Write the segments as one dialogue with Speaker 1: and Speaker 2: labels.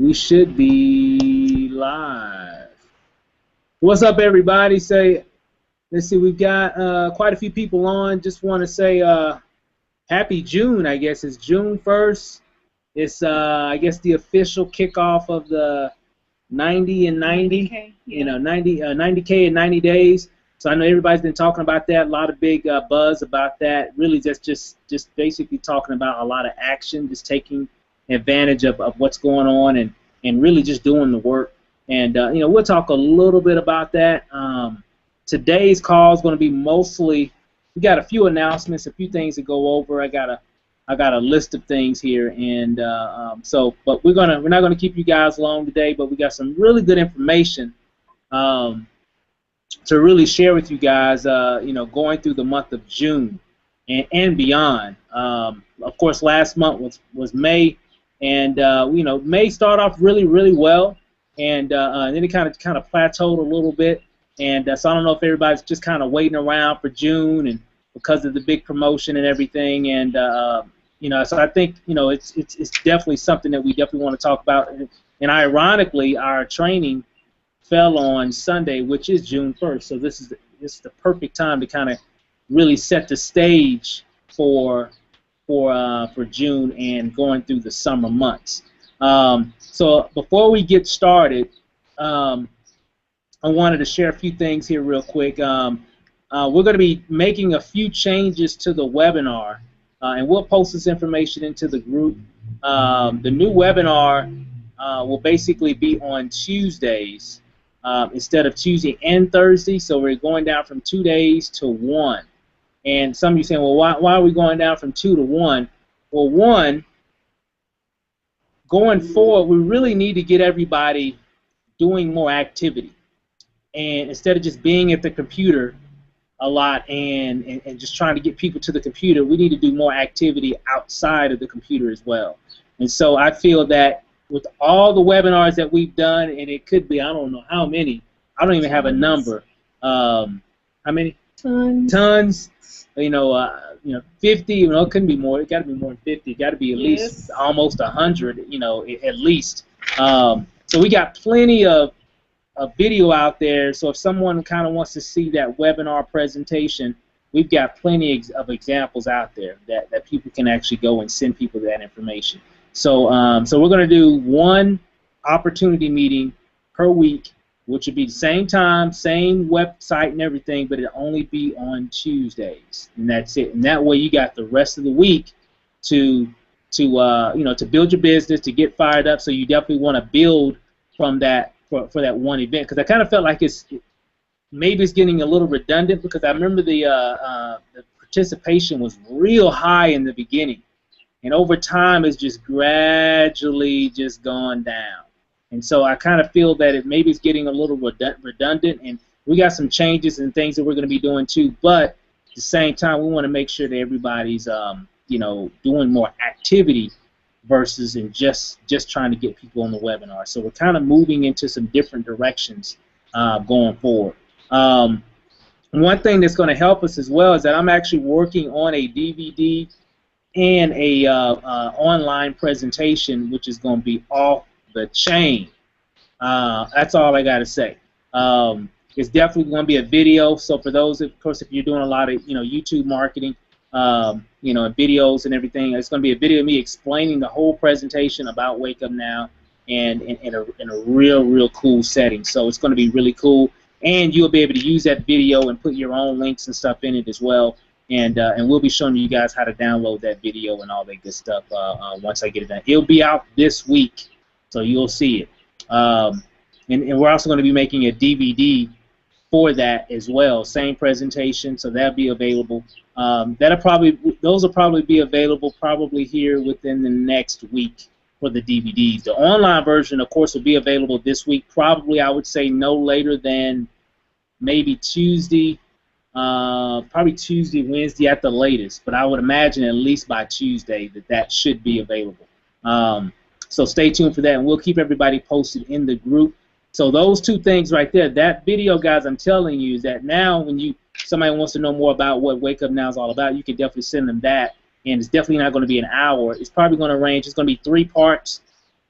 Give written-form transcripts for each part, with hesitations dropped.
Speaker 1: We should be live. What's up, everybody? Let's see, we've got quite a few people on. Just want to say happy June, I guess. It's June 1st. It's, I guess, the official kickoff of the 90 and 90,
Speaker 2: 90K, yeah.
Speaker 1: you know, 90K in 90 days. So I know everybody's been talking about that, a lot of big buzz about that. Really just basically talking about a lot of action, just taking advantage of what's going on and really just doing the work. And, you know, we'll talk a little bit about that. Today's call is going to be mostly, we got a few announcements, a few things to go over. I got a list of things here, and but we're not gonna keep you guys long today, but we got some really good information to really share with you guys. You know, going through the month of June and beyond. Of course, last month was May, and you know, May started off really well, and then it kind of plateaued a little bit, and so I don't know if everybody's just kind of waiting around for June and because of the big promotion and everything, and you know, so I think, you know, it's definitely something that we definitely want to talk about. And ironically, our training fell on Sunday, which is June 1st. So this is the perfect time to kind of really set the stage for June and going through the summer months. So before we get started, I wanted to share a few things here real quick. We're going to be making a few changes to the webinar. And we'll post this information into the group. The new webinar will basically be on Tuesdays instead of Tuesday and Thursday. So we're going down from 2 days to 1. And some of you saying, well, why are we going down from 2 to 1? Well, one, going forward, we really need to get everybody doing more activity. And instead of just being at the computer a lot and just trying to get people to the computer, we need to do more activity outside of the computer as well. And so I feel that with all the webinars that we've done, and it could be, I don't know how many, I don't even have a number. How many? Tons. You know, 50. You know, it couldn't be more. It got to be more than 50. It got to be at least almost 100. You know, at least. So we got plenty of a video out there, so if someone kind of wants to see that webinar presentation, we've got plenty of examples out there that people can actually go and send people that information. So so we're going to do one opportunity meeting per week, which would be the same time, same website and everything, but it'll only be on Tuesdays, and that's it. And that way you got the rest of the week to you know, to build your business, to get fired up. So you definitely want to build from that for that one event, because I kind of felt like maybe it's getting a little redundant, because I remember the participation was real high in the beginning, and over time it's just gradually just gone down. And so I kind of feel that maybe it's getting a little redundant, and we got some changes and things that we're going to be doing too, but at the same time we want to make sure that everybody's you know, doing more activity versus and just trying to get people on the webinar. So we're kind of moving into some different directions going forward. One thing that's going to help us as well is that I'm actually working on a DVD and a online presentation, which is going to be off the chain. That's all I got to say. It's definitely going to be a video. So for those, of course, if you're doing a lot of, you know, YouTube marketing, you know, videos and everything, it's going to be a video of me explaining the whole presentation about Wake Up Now, and in a real cool setting. So it's going to be really cool, and you'll be able to use that video and put your own links and stuff in it as well. And we'll be showing you guys how to download that video and all that good stuff once I get it done. It'll be out this week, so you'll see it. And we're also going to be making a DVD for that as well, same presentation, so that'll be available. Those will probably be available probably here within the next week for the DVDs. The online version, of course, will be available this week, probably I would say no later than maybe Tuesday, probably Tuesday, Wednesday at the latest, but I would imagine at least by Tuesday that should be available. So stay tuned for that, and we'll keep everybody posted in the group. So those two things right there, that video, guys, I'm telling you, is that now when somebody wants to know more about what Wake Up Now is all about, you can definitely send them that, and it's definitely not going to be an hour. It's probably going to range. It's going to be 3 parts,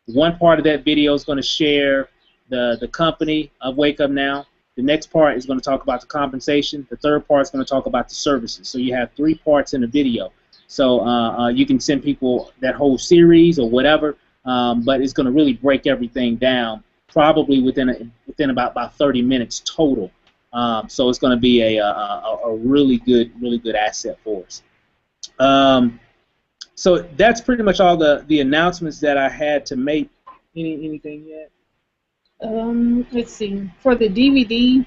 Speaker 1: One part of that video is going to share the company of Wake Up Now. The next part is going to talk about the compensation. The third part is going to talk about the services. So you have 3 parts in the video. So you can send people that whole series or whatever, but it's going to really break everything down, probably within about 30 minutes total. So it's going to be a really good asset for us. So that's pretty much all the announcements that I had to make. Anything yet?
Speaker 2: Let's see. For the DVD,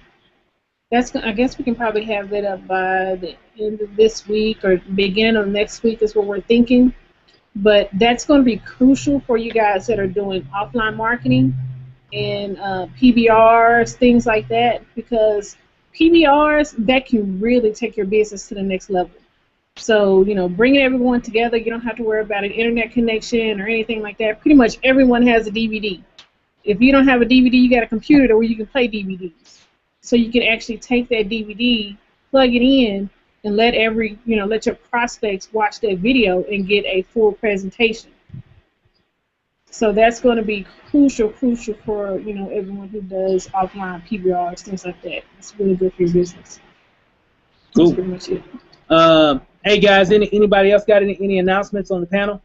Speaker 2: I guess we can probably have that up by the end of this week or beginning of next week is what we're thinking. But that's going to be crucial for you guys that are doing offline marketing and PBRs, things like that, because PBRs, that can really take your business to the next level. So, bringing everyone together, you don't have to worry about an internet connection or anything like that. Pretty much everyone has a DVD. If you don't have a DVD, you got a computer where you can play DVDs. So you can actually take that DVD, plug it in, and let your prospects watch that video and get a full presentation. So that's going to be crucial for everyone who does offline PBRs, things like that. It's really good for your business.
Speaker 1: Cool.
Speaker 2: That's pretty much it.
Speaker 1: Hey guys, anybody else got any announcements on the panel?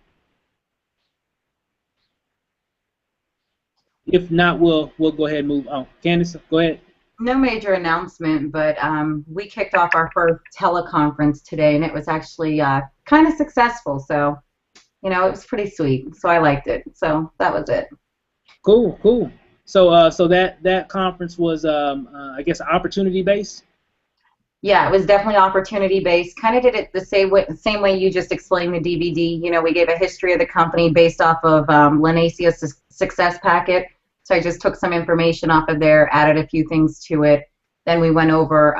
Speaker 1: If not, we'll go ahead and move on. Candace, go ahead.
Speaker 3: No major announcement, but we kicked off our first teleconference today, and it was actually kind of successful. So, it was pretty sweet. So I liked it. So that was it.
Speaker 1: Cool. So that conference was, I guess, opportunity based.
Speaker 3: Yeah, it was definitely opportunity based. Kind of did it the same way you just explained the DVD. We gave a history of the company based off of Lenacia's success packet. So I just took some information off of there, added a few things to it. Then we went over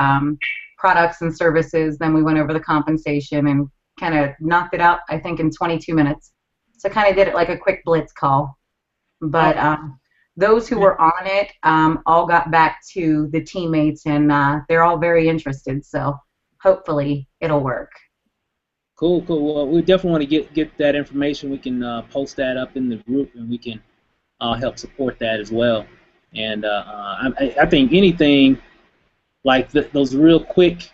Speaker 3: products and services. Then we went over the compensation and kind of knocked it out, I think, in 22 minutes. So kind of did it like a quick blitz call. But those who were on it all got back to the teammates, and they're all very interested. So hopefully it'll work.
Speaker 1: Cool. Well, we definitely want to get that information. We can post that up in the group, and we can help support that as well. And I think anything like those real quick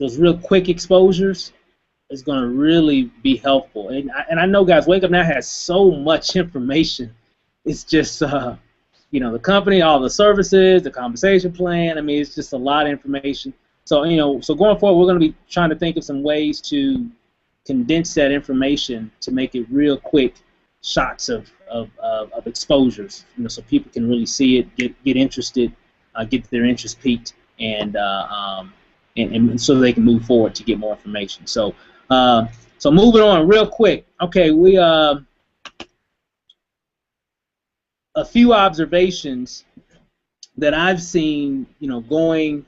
Speaker 1: exposures is going to really be helpful. And I know, guys, Wake Up Now has so much information. It's just the company, all the services, the compensation plan. I mean, it's just a lot of information. So so going forward, we're going to be trying to think of some ways to condense that information to make it real quick shots of exposures, so people can really see it, get interested, get their interest piqued, and so they can move forward to get more information. So moving on real quick. Okay, we a few observations that I've seen, going,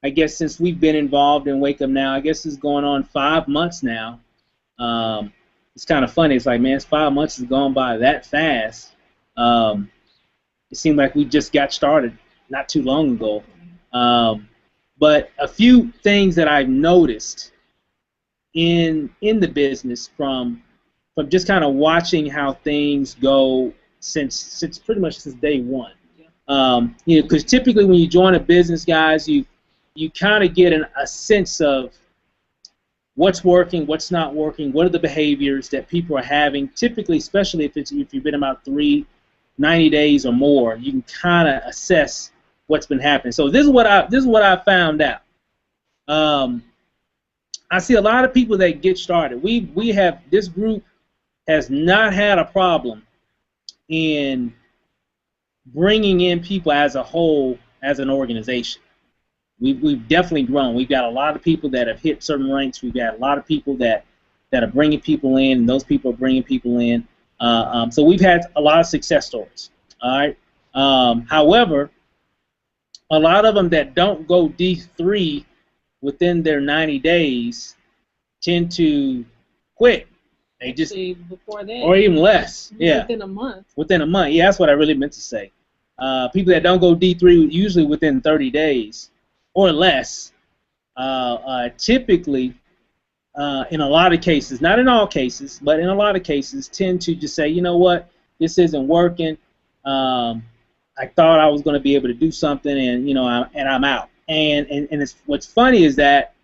Speaker 1: I guess, since we've been involved in Wake Up Now. I guess it's going on 5 months now. It's kind of funny. It's like, man, 5 months has gone by that fast. It seemed like we just got started not too long ago. But a few things that I've noticed in the business from just kind of watching how things go since pretty much since day one. Because typically when you join a business, guys, you kind of get a sense of what's working, what's not working, what are the behaviors that people are having. Typically, especially if you've been about 90 days or more, you can kind of assess what's been happening. So this is what I found out. I see a lot of people that get started. This group has not had a problem in bringing in people as a whole, as an organization. We've definitely grown. We've got a lot of people that have hit certain ranks. We've got a lot of people that are bringing people in, and those people are bringing people in. So we've had a lot of success stories. All right. However, a lot of them that don't go D3 within their 90 days tend to quit. They just
Speaker 2: before that,
Speaker 1: or even less. Yeah.
Speaker 2: Within a month.
Speaker 1: Within a month. Yeah, that's what I really meant to say. People that don't go D3 usually within 30 days or less. Typically, in a lot of cases, not in all cases, but in a lot of cases, tend to just say, you know what, this isn't working. I thought I was going to be able to do something, and I'm out. And it's what's funny is that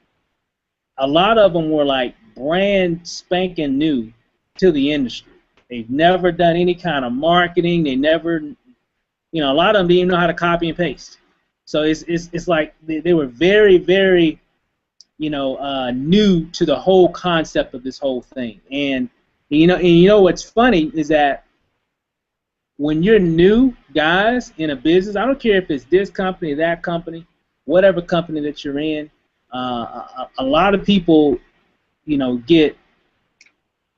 Speaker 1: a lot of them were like brand spanking new to the industry. They've never done any kind of marketing. They never, a lot of them didn't even know how to copy and paste. So it's like they were very, very, new to the whole concept of this whole thing. And what's funny is that when you're new, guys, in a business, I don't care if it's this company, that company, whatever company that you're in, a lot of people, get,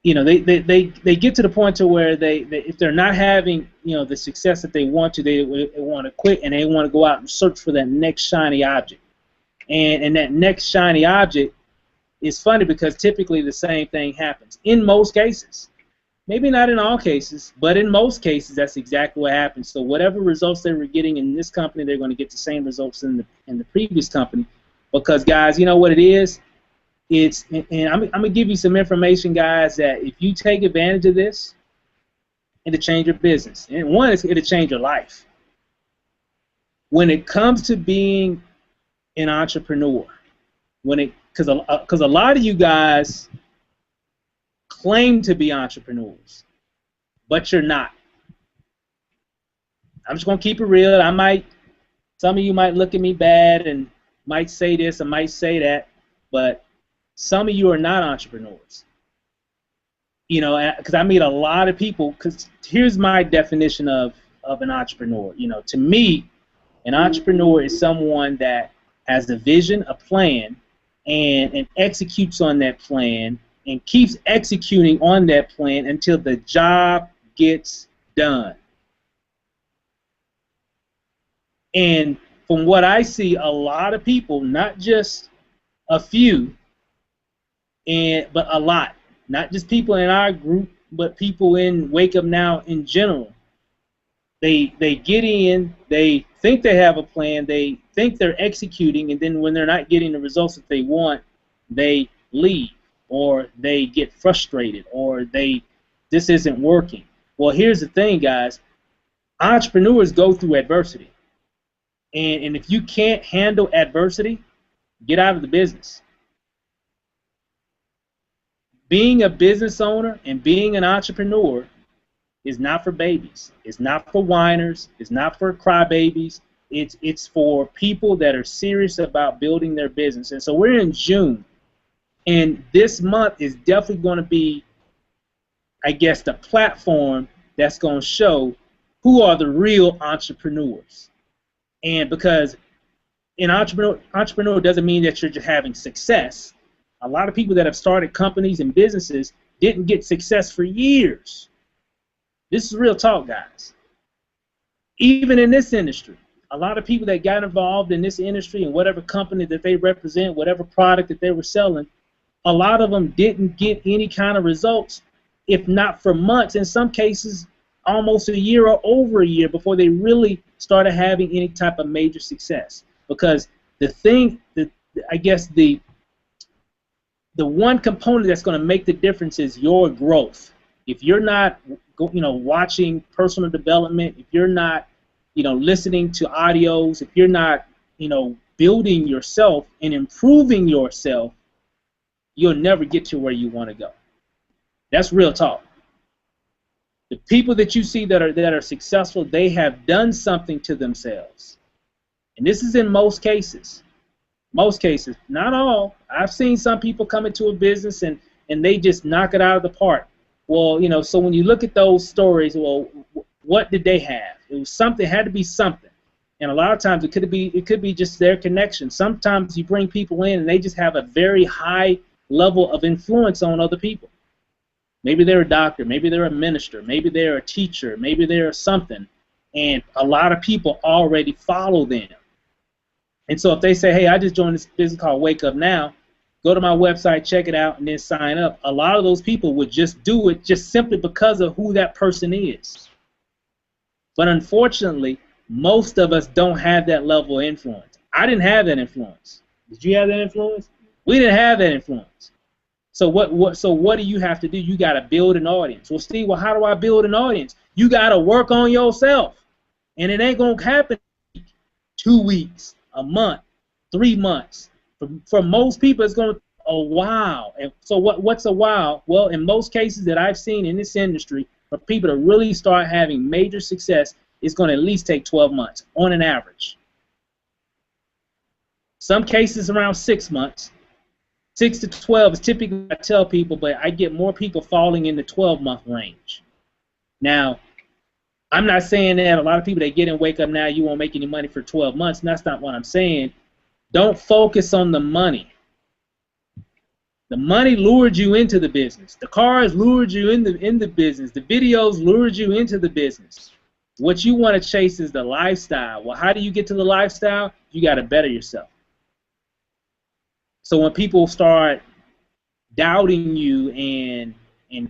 Speaker 1: they get to the point to where they if they're not having, the success that they want to, they want to quit, and they want to go out and search for that next shiny object. And that next shiny object is funny because typically the same thing happens in most cases. Maybe not in all cases, but in most cases, that's exactly what happens. So whatever results they were getting in this company, they're going to get the same results in the previous company. Because, guys, you know what it is? And I'm going to give you some information, guys, that if you take advantage of this, it'll change your business. And one, it'll change your life. When it comes to being an entrepreneur, because a lot of you guys claim to be entrepreneurs, but you're not. I'm just gonna keep it real. Some of you might look at me bad and might say this and might say that, but some of you are not entrepreneurs. Because I meet a lot of people. Because here's my definition of an entrepreneur. To me, an entrepreneur is someone that has a vision, a plan, and executes on that plan, and keeps executing on that plan until the job gets done. And from what I see, a lot of people, not just a few, but a lot, not just people in our group, but people in Wake Up Now in general, they get in, they think they have a plan, they think they're executing, and then when they're not getting the results that they want, they leave. Or they get frustrated, or this isn't working. Well, here's the thing, guys. Entrepreneurs go through adversity. And if you can't handle adversity, get out of the business. Being a business owner and being an entrepreneur is not for babies. It's not for whiners. It's not for crybabies. It's for people that are serious about building their business. And so we're in June. And this month is definitely going to be, I guess, the platform that's going to show who are the real entrepreneurs. And because an entrepreneur doesn't mean that you're just having success. A lot of people that have started companies and businesses didn't get success for years. This is real talk, guys. Even in this industry, a lot of people that got involved in this industry and whatever company that they represent, whatever product that they were selling, a lot of them didn't get any kind of results, if not for months, in some cases almost a year or over a year before they really started having any type of major success. Because I guess the one component that's going to make the difference is your growth. If you're not, watching personal development, if you're not, listening to audios, if you're not, building yourself and improving yourself, you'll never get to where you want to go. That's real talk. The people that you see that are successful, they have done something to themselves. And this is in most cases. Most cases, not all. I've seen some people come into a business and they just knock it out of the park. Well, so when you look at those stories, well, what did they have? It was something, it had to be something. And a lot of times it could be just their connection. Sometimes you bring people in and they just have a very high level of influence on other people. Maybe they're a doctor, maybe they're a minister, maybe they're a teacher, maybe they're something, and a lot of people already follow them. And so if they say, hey, I just joined this business called Wake Up Now, go to my website, check it out, and then sign up, a lot of those people would just do it just simply because of who that person is. But unfortunately, most of us don't have that level of influence. I didn't have that influence. Did you have that influence? We didn't have that influence. So what do you have to do? You got to build an audience. Well, Steve, how do I build an audience? You got to work on yourself. And it ain't going to happen 2 weeks, a month, 3 months. For most people, it's going to a while. And so what's a while? Well, in most cases that I've seen in this industry, for people to really start having major success, it's going to at least take 12 months on an average. Some cases around 6 months. 6 to 12 is typically what I tell people, but I get more people falling in the 12-month range. Now, I'm not saying that a lot of people that get in Wake Up Now, you won't make any money for 12 months. And that's not what I'm saying. Don't focus on the money. The money lured you into the business. The cars lured you in the business. The videos lured you into the business. What you want to chase is the lifestyle. Well, how do you get to the lifestyle? You got to better yourself. So when people start doubting you and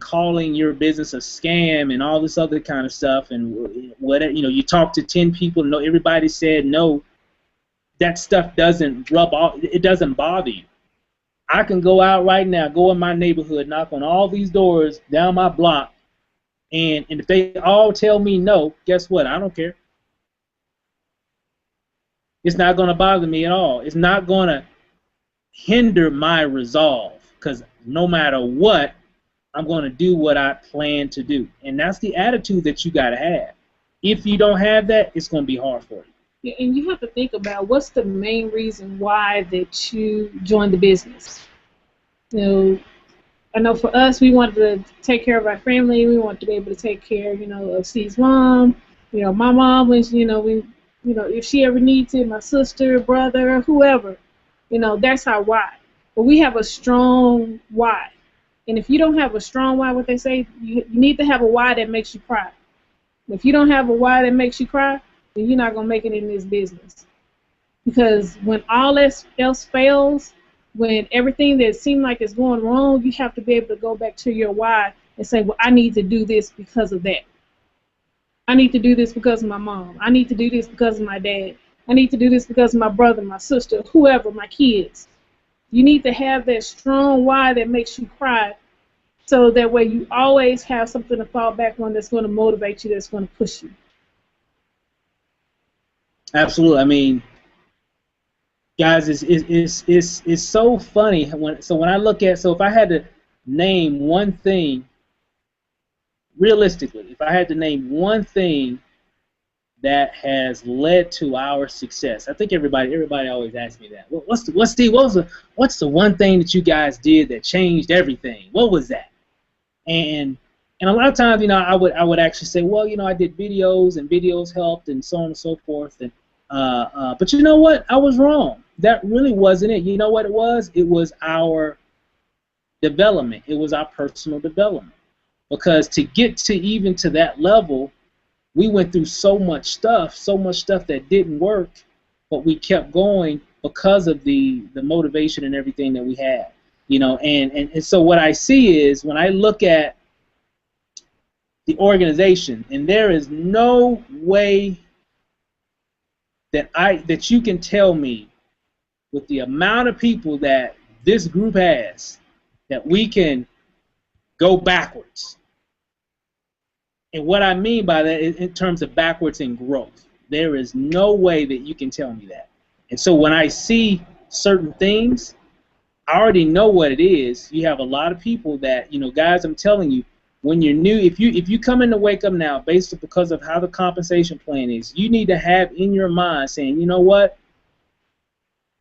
Speaker 1: calling your business a scam and all this other kind of stuff, and whatever, you talk to 10 people, no, everybody said no, that stuff doesn't rub off. It doesn't bother you. I can go out right now, go in my neighborhood, knock on all these doors down my block, and if they all tell me no, guess what? I don't care. It's not going to bother me at all. It's not going to hinder my resolve, because no matter what, I'm going to do what I plan to do. And that's the attitude that you got to have. If you don't have that, it's going to be hard for you.
Speaker 2: Yeah, and you have to think about what's the main reason why that you joined the business. I know for us, we wanted to take care of our family. We wanted to be able to take care, of Steve's mom. My mom was, if she ever needs it, my sister, brother, whoever, that's our why. But we have a strong why. And if you don't have a strong why, what they say, you need to have a why that makes you cry. If you don't have a why that makes you cry, then you're not going to make it in this business. Because when all else fails, when everything that seems like it's going wrong, you have to be able to go back to your why and say, well, I need to do this because of that. I need to do this because of my mom. I need to do this because of my dad. I need to do this because of my brother, my sister, whoever, my kids. You need to have that strong why that makes you cry, so that way you always have something to fall back on that's going to motivate you, that's going to push you.
Speaker 1: Absolutely. I mean, guys, it's so funny when I look at, so if I had to name one thing, realistically, if I had to name one thing that has led to our success, I think everybody always asks me that. What's the one thing that you guys did that changed everything? What was that? And a lot of times, I would actually say, well, I did videos, and videos helped, and so on and so forth. And but you know what? I was wrong. That really wasn't it. You know what it was? It was our development. It was our personal development. Because to get to even to that level, we went through so much stuff that didn't work, but we kept going because of the motivation and everything that we had. And so what I see is, when I look at the organization, and there is no way that you can tell me, with the amount of people that this group has, that we can go backwards. And what I mean by that is in terms of backwards in growth. There is no way that you can tell me that. And so when I see certain things, I already know what it is. You have a lot of people that, guys, I'm telling you, when you're new, if you come in to Wake Up Now because of how the compensation plan is, you need to have in your mind saying, you know what,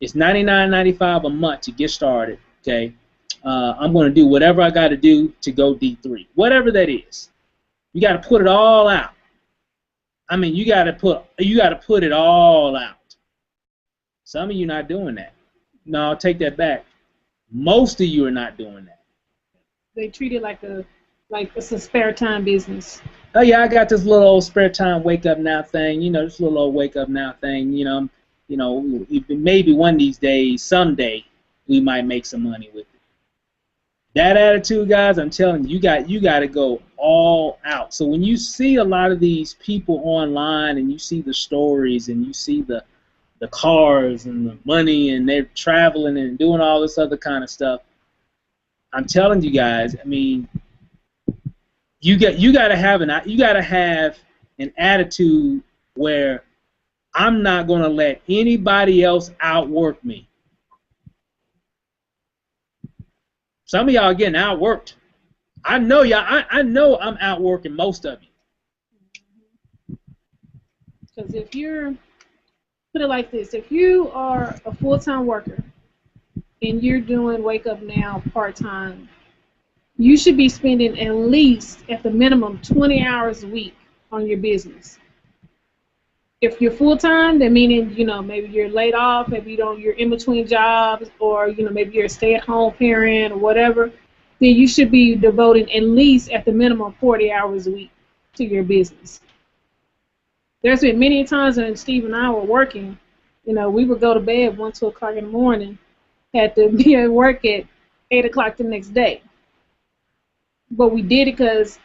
Speaker 1: it's $99.95 a month to get started, okay? I'm going to do whatever I got to do to go D3, whatever that is. You got to put it all out. I mean, you got to put it all out. Some of you not doing that. No, I'll take that back. Most of you are not doing that.
Speaker 2: They treat it like it's a spare time business.
Speaker 1: Oh yeah, I got this little old spare time Wake Up Now thing. This little old Wake Up Now thing. Maybe one of these days, someday, we might make some money with it. That attitude, guys, I'm telling you, you got to go all out. So when you see a lot of these people online, and you see the stories, and you see the cars and the money, and they're traveling and doing all this other kind of stuff, I'm telling you guys, I mean, you gotta have an attitude where I'm not gonna let anybody else outwork me. Some of y'all are getting outworked. I know y'all. I know I'm outworking most of you.
Speaker 2: Because if you're, put it like this, if you are a full-time worker and you're doing Wake Up Now part-time, you should be spending at least, at the minimum, 20 hours a week on your business. If you're full-time, then meaning, maybe you're laid off, maybe you're in between jobs, or, maybe you're a stay-at-home parent or whatever, then you should be devoting at least, at the minimum, 40 hours a week to your business. There's been many times when Steve and I were working, we would go to bed 1, 2 o'clock in the morning, had to be at work at 8 o'clock the next day. But we did it because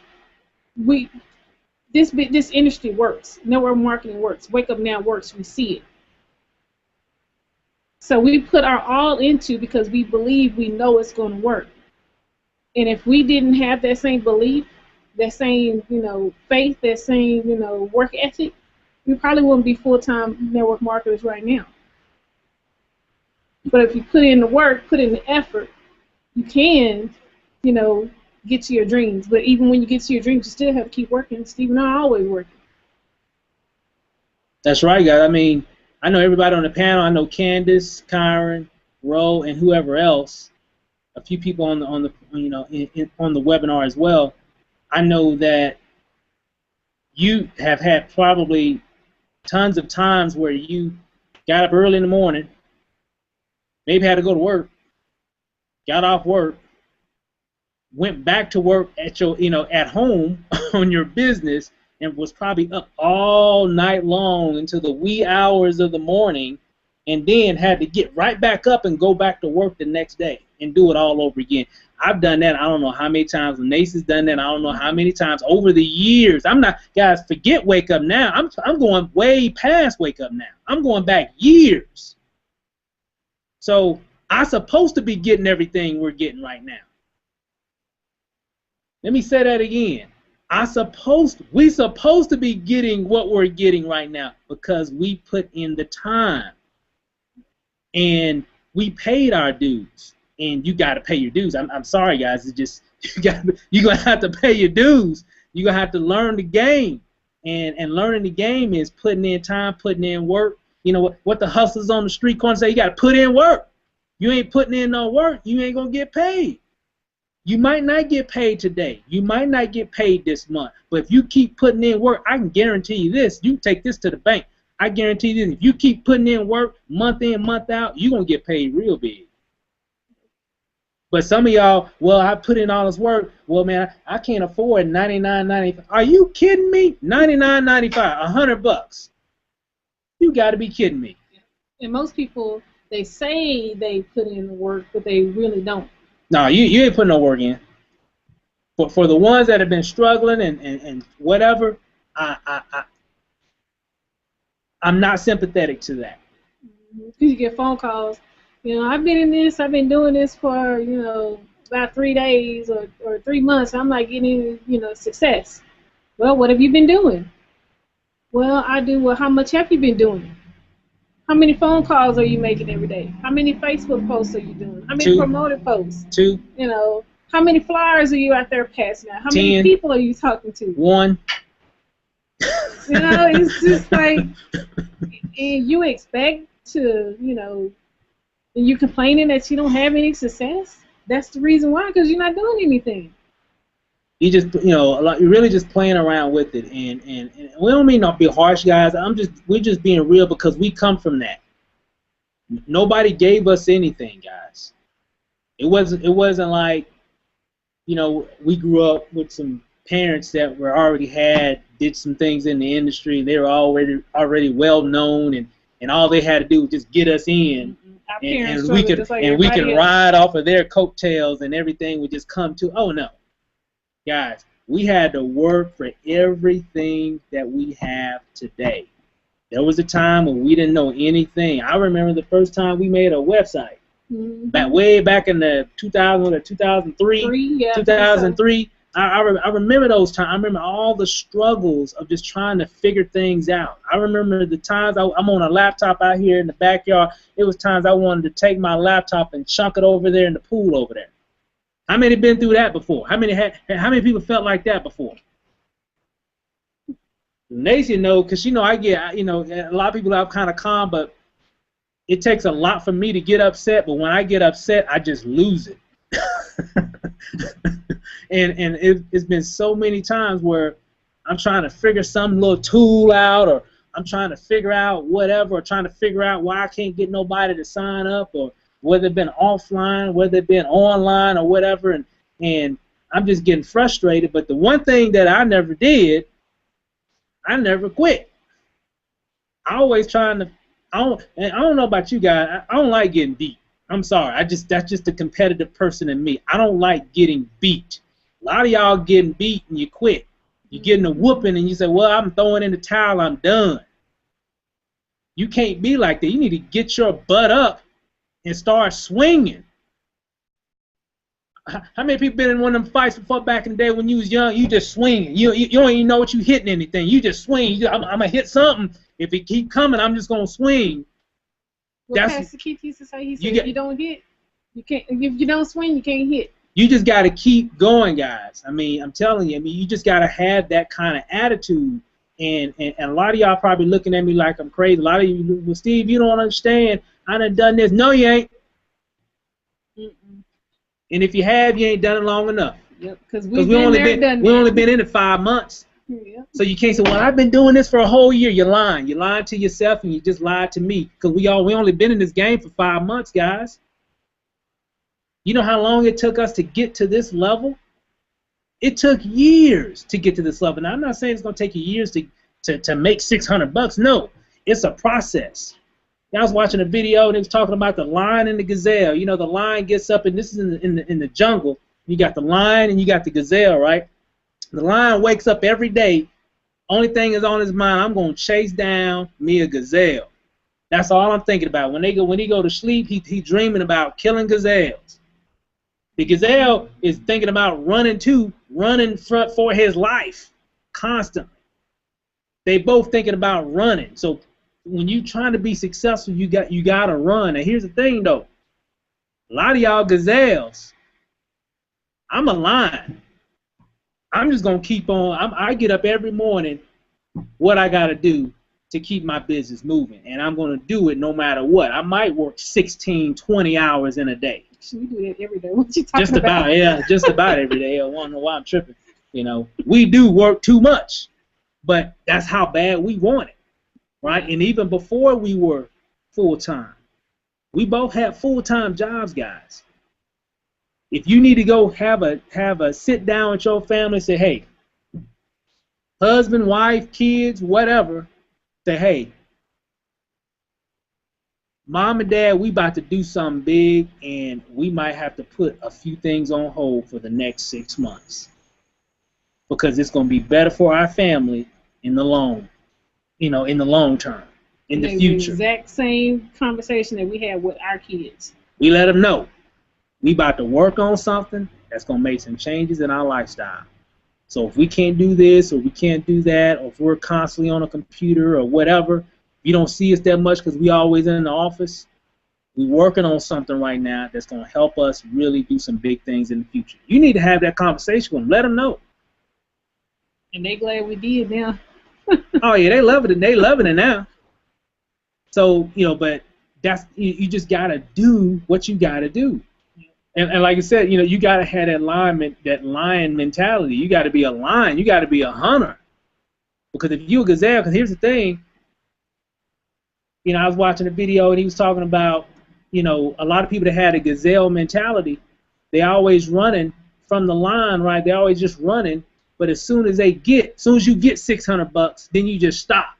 Speaker 2: this industry works. Network marketing works. Wake Up Now works. We see it. So we put our all into because we believe we know it's going to work. And if we didn't have that same belief, that same, faith, that same, work ethic, we probably wouldn't be full-time network marketers right now. But if you put in the work, put in the effort, you can, get to your dreams. But even when you get to your dreams, you still have to keep working. Steve and I are always working.
Speaker 1: That's right, guys. I mean, I know everybody on the panel. I know Candace, Kyron, Ro, and whoever else. A few people on the on the webinar as well. I know that you have had probably tons of times where you got up early in the morning, maybe had to go to work, got off work, went back to work at your, at home on your business, and was probably up all night long until the wee hours of the morning, and then had to get right back up and go back to work the next day and do it all over again. I've done that I don't know how many times. Nace's done that I don't know how many times over the years. I'm not, guys, forget Wake Up Now. I'm going way past Wake Up Now. I'm going back years. So I'm supposed to be getting everything we're getting right now. Let me say that again. We supposed to be getting what we're getting right now because we put in the time and we paid our dues. And you got to pay your dues. I'm sorry, guys. It's just you're gonna have to pay your dues. You're gonna have to learn the game, and learning the game is putting in time, putting in work. You know what the hustlers on the street corner say? You got to put in work. You ain't putting in no work, you ain't gonna get paid. You might not get paid today. You might not get paid this month. But if you keep putting in work, I can guarantee you this. You take this to the bank. I guarantee you this. If you keep putting in work month in, month out, you're gonna get paid real big. But some of y'all, well, I put in all this work. Well, man, I can't afford $99.95. Are you kidding me? $99.95, $100. You got to be kidding me.
Speaker 2: And most people, they say they put in the work, but they really don't.
Speaker 1: No, you ain't putting no work in. But for the ones that have been struggling and whatever, I'm not sympathetic to that.
Speaker 2: You get phone calls. I've been in this, I've been doing this for, about 3 days or 3 months. I'm not getting, success. Well, what have you been doing? Well, I do. Well, how much have you been doing? How many phone calls are you making every day? How many Facebook posts are you doing? How many promoted posts?
Speaker 1: 2.
Speaker 2: How many flyers are you out there passing out? How
Speaker 1: 10,
Speaker 2: many people are you talking to?
Speaker 1: 1.
Speaker 2: It's just like, and you expect to, and you complaining that you don't have any success. That's the reason why, because you're not doing anything.
Speaker 1: You just, you're really just playing around with it, and we don't mean not be harsh, guys. We're just being real because we come from that. Nobody gave us anything, guys. It wasn't like, we grew up with some parents that did some things in the industry, and they were already well known, and all they had to do was just get us in. And we can ride off of their coattails and everything would just come to. Oh no, guys, we had to work for everything that we have today. There was a time when we didn't know anything. I remember the first time we made a website, way back in the 2000 or 2003, 2003. I remember those times. I remember all the struggles of just trying to figure things out. I remember the times I'm on a laptop out here in the backyard. It was times I wanted to take my laptop and chunk it over there in the pool over there. How many been through that before? How many people felt like that before? Nancy know, because I get, a lot of people are kind of calm, but it takes a lot for me to get upset. But when I get upset, I just lose it. and it's been so many times where I'm trying to figure some little tool out, or I'm trying to figure out whatever, or trying to figure out why I can't get nobody to sign up, or whether it's been offline, whether it's been online, or whatever, and I'm just getting frustrated. But the one thing that I never did, I never quit. I always trying to. I don't know about you guys. I don't like getting beat. I'm sorry. That's just the competitive person in me. I don't like getting beat. A lot of y'all getting beat and you quit. You're getting a whooping and you say, well, I'm throwing in the towel. I'm done. You can't be like that. You need to get your butt up and start swinging. How many people been in one of them fights before back in the day when you was young? You just swinging. You don't even know what you hitting anything. You just swing. I'm going to hit something. If it keep coming, I'm just going to swing.
Speaker 2: Well, Pastor Keith used to say, he said, if you don't hit, you can't. If you don't swing, you can't hit.
Speaker 1: You just got to keep going, guys. I mean, I'm telling you. I mean, you just got to have that kind of attitude. And a lot of y'all probably looking at me like I'm crazy. A lot of you, well, Steve, you don't understand. I done this. No, you ain't. Mm-mm. And if you have, you ain't done it long enough.
Speaker 2: Yep, because we only
Speaker 1: been in it 5 months.
Speaker 2: Yeah.
Speaker 1: So you can't say, well, I've been doing this for a whole year. You're lying. You're lying to yourself, and you just lied to me. Because we only been in this game for 5 months, guys. You know how long it took us to get to this level? It took years to get to this level. Now, I'm not saying it's going to take you years to make $600. No, it's a process. I was watching a video, and it was talking about the lion and the gazelle. You know, the lion gets up, and this is in the jungle. You got the lion and you got the gazelle, right? The lion wakes up every day. Only thing is on his mind, I'm going to chase down me a gazelle. That's all I'm thinking about. When he go to sleep, he dreaming about killing gazelles. The gazelle is thinking about running for his life constantly. They both thinking about running. So when you trying to be successful, you got to run. And here's the thing, though. A lot of y'all gazelles, I'm a lion. I'm just going to keep on. I get up every morning, what I got to do to keep my business moving. And I'm going to do it no matter what. I might work 16, 20 hours in a day.
Speaker 2: We do that every day. What you talking
Speaker 1: just about? Yeah, just about every day. I don't know why I'm tripping. You know, we do work too much, but that's how bad we want it, right? And even before we were full-time, we both had full-time jobs, guys. If you need to go have a sit down with your family, say, hey, husband, wife, kids, whatever, say, hey, Mom and Dad, we about to do something big, and we might have to put a few things on hold for the next 6 months because it's going to be better for our family in the long term, in the future.
Speaker 2: The exact same conversation that we had with our kids.
Speaker 1: We let them know we about to work on something that's going to make some changes in our lifestyle. So if we can't do this or we can't do that, or if we're constantly on a computer or whatever, you don't see us that much because we always in the office. We're working on something right now that's going to help us really do some big things in the future. You need to have that conversation with them. Let them know.
Speaker 2: And they glad we did now.
Speaker 1: Oh yeah, they love it. They loving it now. So but that's you just gotta do what you gotta do. And like I said, you gotta have that lion mentality. You gotta be a lion. You gotta be a hunter. Because if you're a gazelle, because here's the thing. I was watching a video and he was talking about, a lot of people that had a gazelle mentality, they always running from the line, right? They're always just running, but as soon as you get $600, then you just stop.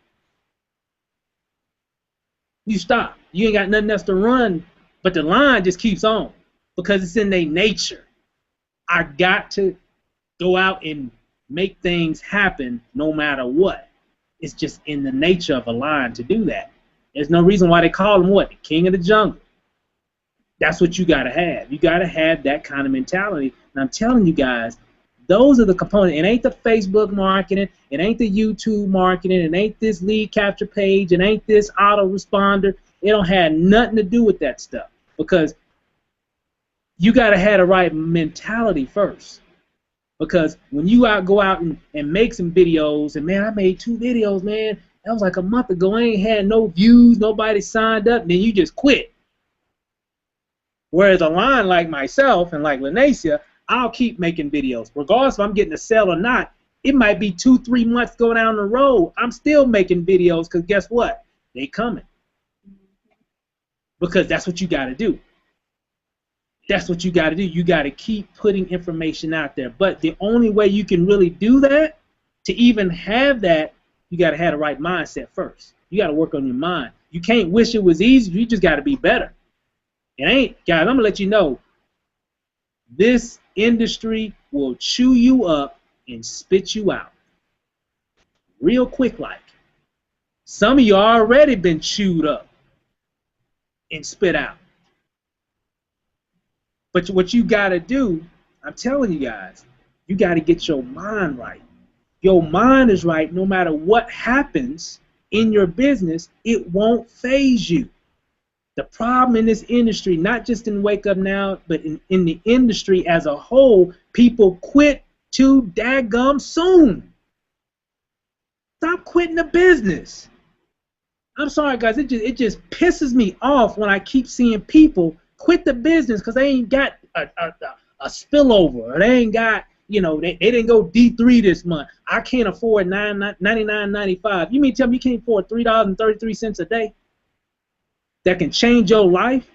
Speaker 1: You stop. You ain't got nothing else to run, but the line just keeps on because it's in their nature. I got to go out and make things happen no matter what. It's just in the nature of a lion to do that. There's no reason why they call him what? The king of the jungle. That's what you got to have. You got to have that kind of mentality. And I'm telling you guys, Those are the components. It ain't the Facebook marketing. It ain't the YouTube marketing. It ain't this lead capture page. It ain't this autoresponder. It don't have nothing to do with that stuff, because you got to have the right mentality first. Because when you go out and make some videos, and man, I made 2 videos, man. That was like a month ago. I ain't had no views. Nobody signed up. Then you just quit. Whereas a line like myself and like Lanacia, I'll keep making videos. Regardless if I'm getting a sale or not, it might be 2-3 months go down the road. I'm still making videos, because guess what? They coming. Because that's what you got to do. That's what you got to do. You got to keep putting information out there. But the only way you can really do that, to even have that, you got to have the right mindset first. You got to work on your mind. You can't wish it was easy. You just got to be better. It ain't, guys, I'm going to let you know, this industry will chew you up and spit you out real quick like. Some of you already been chewed up and spit out. But what you got to do, I'm telling you guys, you got to get your mind right. Your mind is right. No matter what happens in your business, it won't phase you. The problem in this industry, not just in Wake Up Now, but in the industry as a whole, people quit too daggum soon. Stop quitting the business. I'm sorry, guys. It just pisses me off when I keep seeing people quit the business because they ain't got a spillover, or they ain't got, you know, they didn't go D3 this month. I can't afford $99.95. You mean tell me you can't afford $3.33 a day? That can change your life?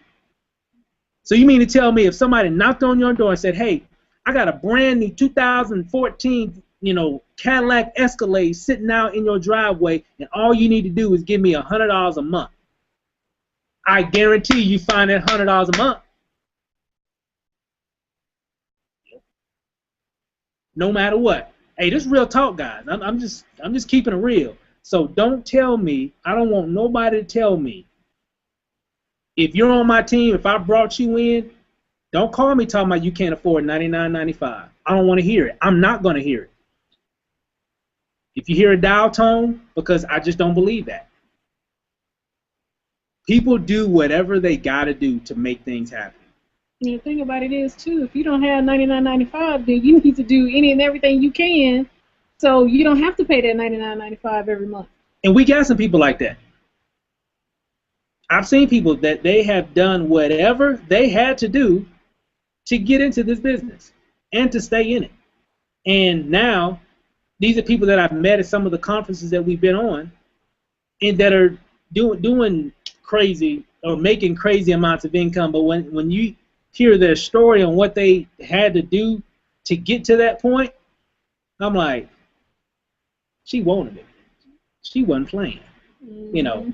Speaker 1: So you mean to tell me if somebody knocked on your door and said, hey, I got a brand new 2014, you know, Cadillac Escalade sitting out in your driveway, and all you need to do is give me $100 a month. I guarantee you find that $100 a month. No matter what. Hey, this is real talk, guys. I'm just keeping it real. So don't tell me, I don't want nobody to tell me, if you're on my team, if I brought you in, don't call me talking about you can't afford $99.95. I don't want to hear it. I'm not going to hear it. If you hear a dial tone, because I just don't believe that. People do whatever they got to do to make things happen.
Speaker 2: And the thing about it is, too, if you don't have $99.95, then you need to do any and everything you can so you don't have to pay that $99.95 every month.
Speaker 1: And we got some people like that. I've seen people that they have done whatever they had to do to get into this business and to stay in it. And now, these are people that I've met at some of the conferences that we've been on, and that are doing crazy or making crazy amounts of income. But when you hear their story on what they had to do to get to that point, I'm like, she wanted it. She wasn't playing. You know,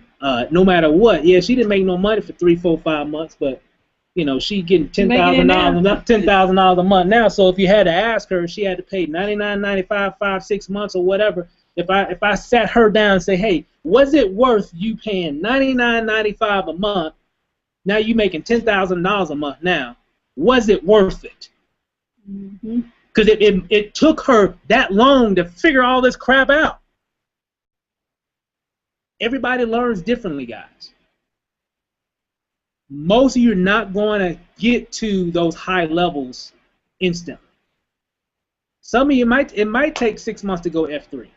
Speaker 1: no matter what. Yeah, she didn't make no money for 3, 4, 5 months, but you know, she getting $10,000 a month now. So if you had to ask her, she had to pay $99.95, 5, 6 months or whatever. If I sat her down and say, hey, was it worth you paying $99.95 a month? Now you making $10,000 a month now. Was it worth it? Because it took her that long to figure all this crap out. Everybody learns differently, guys. Most of you are not going to get to those high levels instantly. Some of you it might take 6 months to go F3.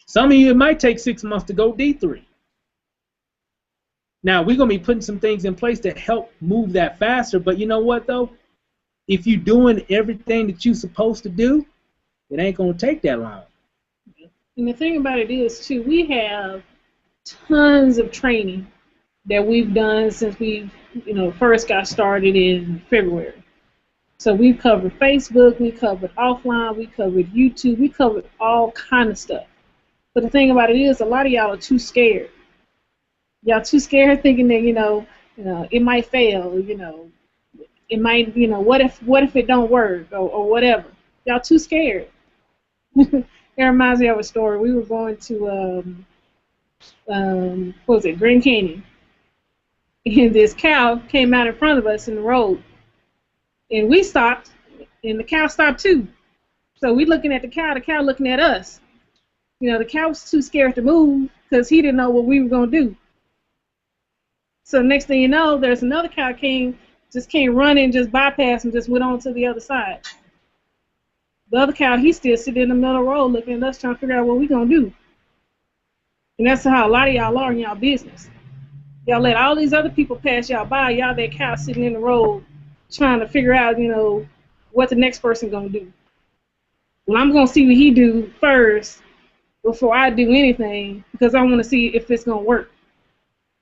Speaker 1: Some of you it might take 6 months to go D3. Now we're going to be putting some things in place to help move that faster, but you know what though? If you're doing everything that you're supposed to do, it ain't going to take that long.
Speaker 2: And the thing about it is, too, we have tons of training that we've done since we, first got started in February. So we've covered Facebook, we covered offline, we covered YouTube, we covered all kind of stuff. But the thing about it is, a lot of y'all are too scared. Y'all too scared, thinking that it might fail. It might, what if it don't work or whatever. Y'all too scared. It reminds me of a story. We were going to, what was it, Grand Canyon. And this cow came out in front of us in the road. And we stopped, and the cow stopped too. So we looking at the cow looking at us. You know, the cow was too scared to move because he didn't know what we were going to do. So next thing you know, there's another cow came running, just bypassed and just went on to the other side. The other cow, he's still sitting in the middle of the road looking at us trying to figure out what we're going to do. And that's how a lot of y'all are in y'all business. Y'all let all these other people pass y'all by, y'all that cow sitting in the road trying to figure out, you know, what the next person going to do. Well, I'm going to see what he do first before I do anything because I want to see if it's going to work.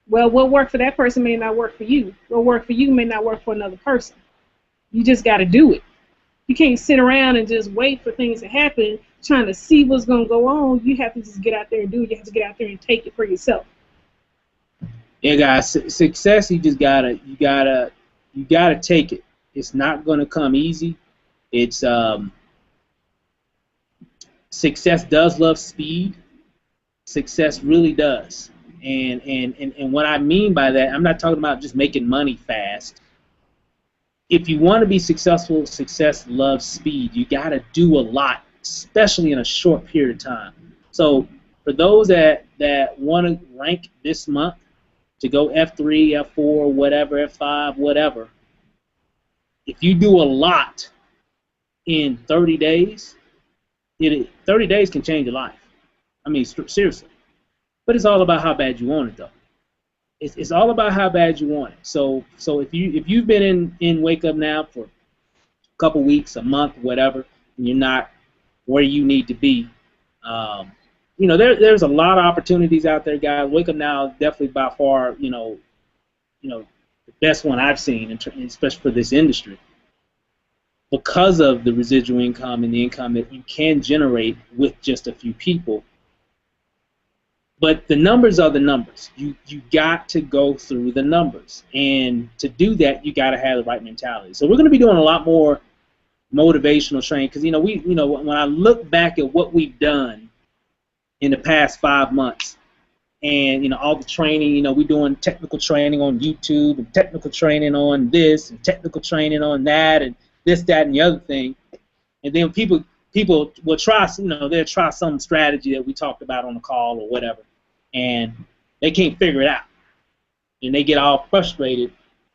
Speaker 2: Well, what worked for that person may not work for you. What worked for you may not work for another person. You just got to do it. You can't sit around and just wait for things to happen, trying to see what's going to go on. You have to just get out there and do it. You have to get out there and take it for yourself.
Speaker 1: Yeah, guys, success, you gotta take it. It's not gonna come easy. It's success does love speed. Success really does. And what I mean by that, I'm not talking about just making money fast. If you want to be successful, success loves speed. You got to do a lot, especially in a short period of time. So for those that want to rank this month to go F3, F4, whatever, F5, whatever, if you do a lot in 30 days, 30 days can change your life. I mean, seriously. But it's all about how bad you want it, though. It's all about how bad you want it. So if you've been in Wake Up Now for a couple weeks, a month, whatever, and you're not where you need to be, you know, there's a lot of opportunities out there, guys. Wake Up Now is definitely by far, you know, the best one I've seen, especially for this industry, because of the residual income and the income that you can generate with just a few people. But the numbers are the numbers. You got to go through the numbers, and to do that, you got to have the right mentality. So we're going to be doing a lot more motivational training because when I look back at what we've done in the past 5 months, and all the training, we're doing technical training on YouTube and technical training on this and technical training on that and this, that, and the other thing, and then people will try, they'll try some strategy that we talked about on the call or whatever, and they can't figure it out, and they get all frustrated.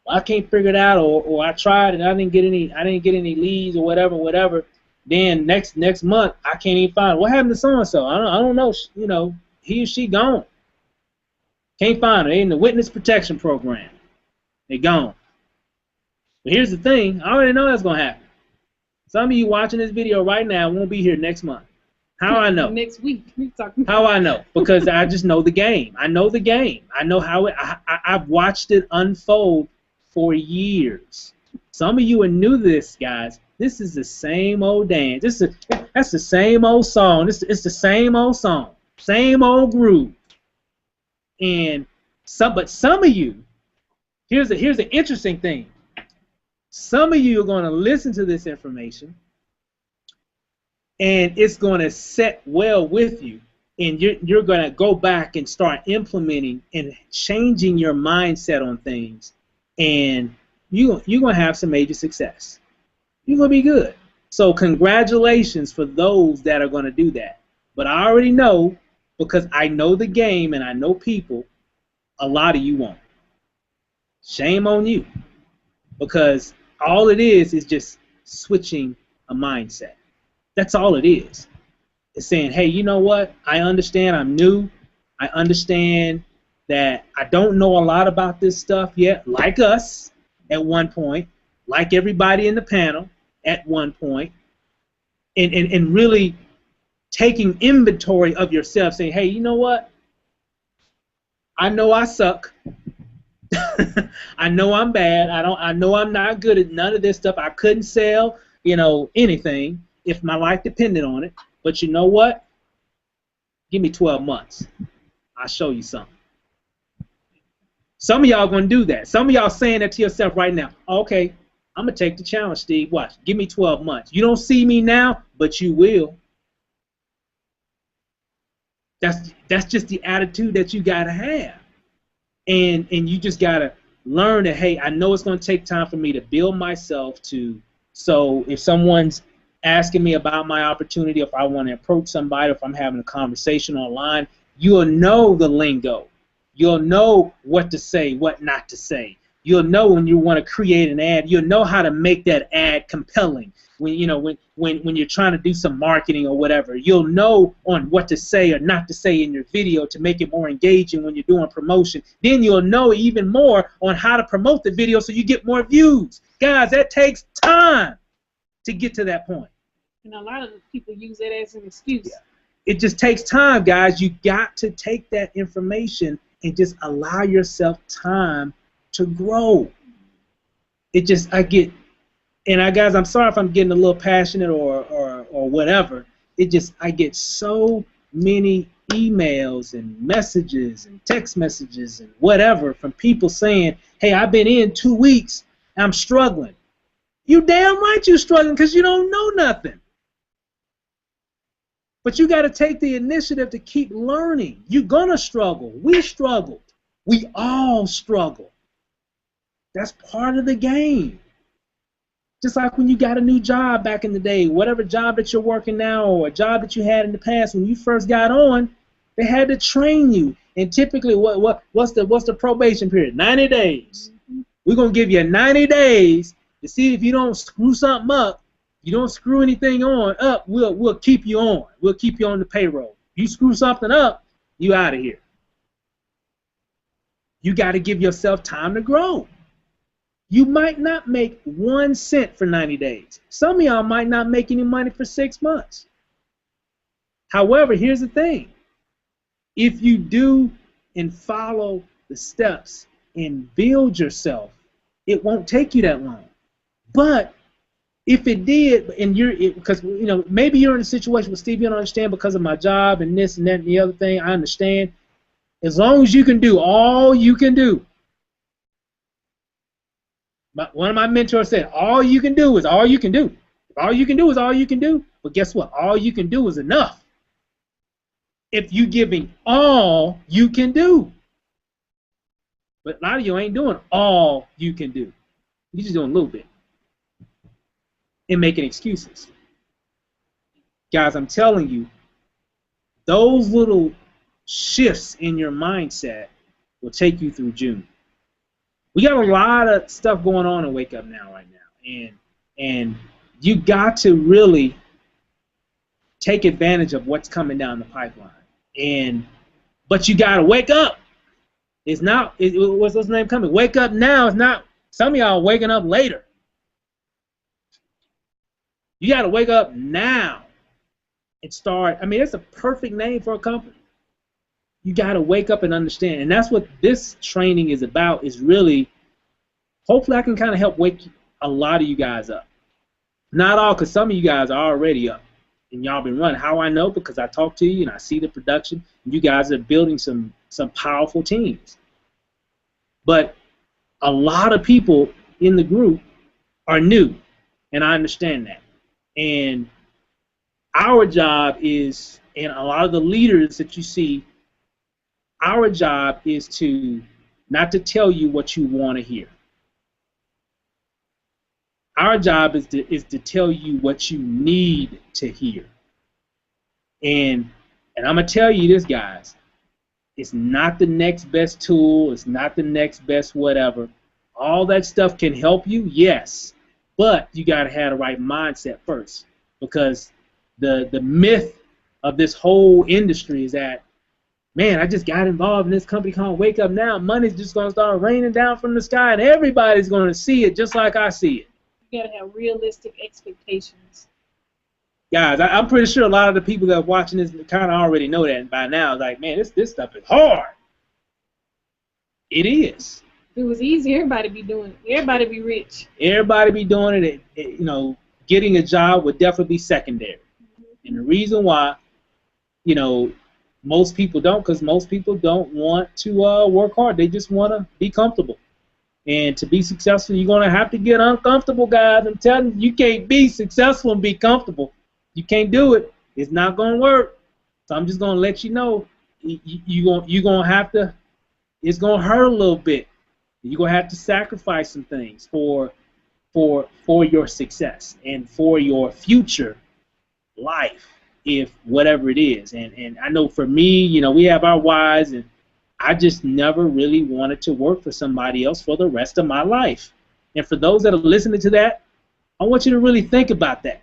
Speaker 1: Well, I can't figure it out, or I tried and I didn't get any leads or whatever. Then next month I can't even find what happened to so and so. I don't know. He or she gone. Can't find her. They in the witness protection program. They gone. But here's the thing. I already know that's gonna happen. Some of you watching this video right now won't be here next month. How I know?
Speaker 2: Next week.
Speaker 1: How I know? Because I just know the game. I know the game. I know how I've watched it unfold for years. Some of you are new to this, guys. This is the same old dance. That's the same old song. It's the same old song, same old groove. But some of you, here's the interesting thing. Some of you are going to listen to this information, and it's going to set well with you, and you're going to go back and start implementing and changing your mindset on things, and you're going to have some major success. You're going to be good. So congratulations for those that are going to do that. But I already know, because I know the game and I know people, a lot of you won't. Shame on you. Because all it is just switching a mindset. That's all it is. It's saying, hey, you know what? I understand I'm new. I understand that I don't know a lot about this stuff yet, like us at one point, like everybody in the panel at one point, and really taking inventory of yourself, saying, hey, you know what? I know I suck. I know I'm bad. I know I'm not good at none of this stuff. I couldn't sell, anything if my life depended on it. But you know what? Give me 12 months. I'll show you something. Some of y'all going to do that. Some of y'all saying that to yourself right now. Okay, I'm going to take the challenge, Steve. Watch. Give me 12 months. You don't see me now, but you will. That's just the attitude that you got to have. And you just got to learn that, hey, I know it's going to take time for me to build myself to, so if someone's asking me about my opportunity, if I want to approach somebody, if I'm having a conversation online, you'll know the lingo. You'll know what to say, what not to say. You'll know when you want to create an ad. You'll know how to make that ad compelling. When you're trying to do some marketing or whatever, you'll know on what to say or not to say in your video to make it more engaging when you're doing promotion. Then you'll know even more on how to promote the video so you get more views. Guys, that takes time to get to that point.
Speaker 2: And a lot of people use that as an excuse.
Speaker 1: Yeah. It just takes time, guys. You got to take that information and just allow yourself time to grow. Guys, I'm sorry if I'm getting a little passionate or whatever. I get so many emails and messages and text messages and whatever from people saying, hey, I've been in 2 weeks, I'm struggling. You damn right you're struggling because you don't know nothing. But you got to take the initiative to keep learning. You're going to struggle. We struggled. We all struggle. That's part of the game. Just like when you got a new job back in the day, whatever job that you're working now or a job that you had in the past, when you first got on, they had to train you. And typically, what's the probation period? 90 days. We're going to give you 90 days to see if you don't screw something up. You don't screw anything up, we'll keep you on. We'll keep you on the payroll. You screw something up, you out of here. You got to give yourself time to grow. You might not make 1 cent for 90 days. Some of y'all might not make any money for 6 months. However, here's the thing. If you do and follow the steps and build yourself, it won't take you that long. But if it did, and because maybe you're in a situation where Steve, you don't understand because of my job and this and that and the other thing. I understand. As long as you can do all you can do. One of my mentors said, all you can do is all you can do. All you can do is all you can do. But guess what? All you can do is enough. If you're giving all you can do. But a lot of you ain't doing all you can do. You're just doing a little bit. And making excuses. Guys, I'm telling you, those little shifts in your mindset will take you through June. We got a lot of stuff going on in Wake Up Now right now, and you got to really take advantage of what's coming down the pipeline. But you got to wake up. It's not. What's his name coming? Wake Up Now. It's not. Some of y'all are waking up later. You got to wake up now and start. I mean, it's a perfect name for a company. You got to wake up and understand. And that's what this training is about, is really, hopefully I can kind of help wake a lot of you guys up. Not all, because some of you guys are already up and y'all been running. How I know? Because I talk to you and I see the production. And you guys are building some powerful teams. But a lot of people in the group are new, and I understand that. And our job is, and a lot of the leaders that you see, our job is to not to tell you what you want to hear. Our job is to tell you what you need to hear. And I'm going to tell you this, guys. It's not the next best tool. It's not the next best whatever. All that stuff can help you, yes. But you got to have the right mindset first, because the myth of this whole industry is that, man, I just got involved in this company called Wake Up Now. Money's just going to start raining down from the sky, and everybody's going to see it just like I see it.
Speaker 2: You got to have realistic expectations.
Speaker 1: Guys, I'm pretty sure a lot of the people that are watching this kind of already know that by now. Like, man, this stuff is hard. It is.
Speaker 2: If it was easy, everybody be doing it. Everybody be rich.
Speaker 1: Everybody be doing it. Getting a job would definitely be secondary. And the reason why, most people don't, because most people don't want to work hard. They just want to be comfortable. And to be successful, you're going to have to get uncomfortable, guys. I'm telling you, you can't be successful and be comfortable. You can't do it. It's not going to work. So I'm just going to let you know, you're going to have to, it's going to hurt a little bit. You're going to have to sacrifice some things for for your success and for your future life, if whatever it is. And I know for me, you know, we have our whys, and I just never really wanted to work for somebody else for the rest of my life. And for those that are listening to that, I want you to really think about that.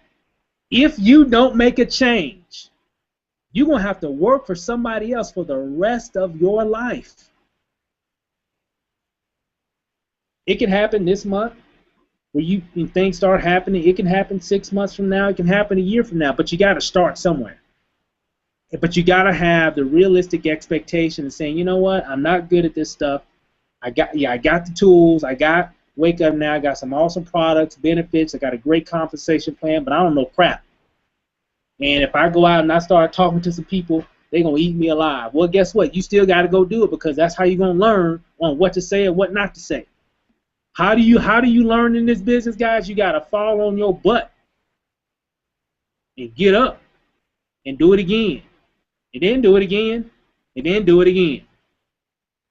Speaker 1: If you don't make a change, you're going to have to work for somebody else for the rest of your life. It can happen this month where when things start happening. It can happen 6 months from now. It can happen a year from now. But you got to start somewhere. But you got to have the realistic expectation of saying, you know what, I'm not good at this stuff. I got the tools. I got Wake Up Now. I got some awesome products, benefits. I got a great compensation plan, but I don't know crap. And if I go out and I start talking to some people, they're going to eat me alive. Well, guess what? You still got to go do it, because that's how you're going to learn on what to say and what not to say. How do you learn in this business, guys? You got to fall on your butt and get up and do it again, and then do it again, and then do it again,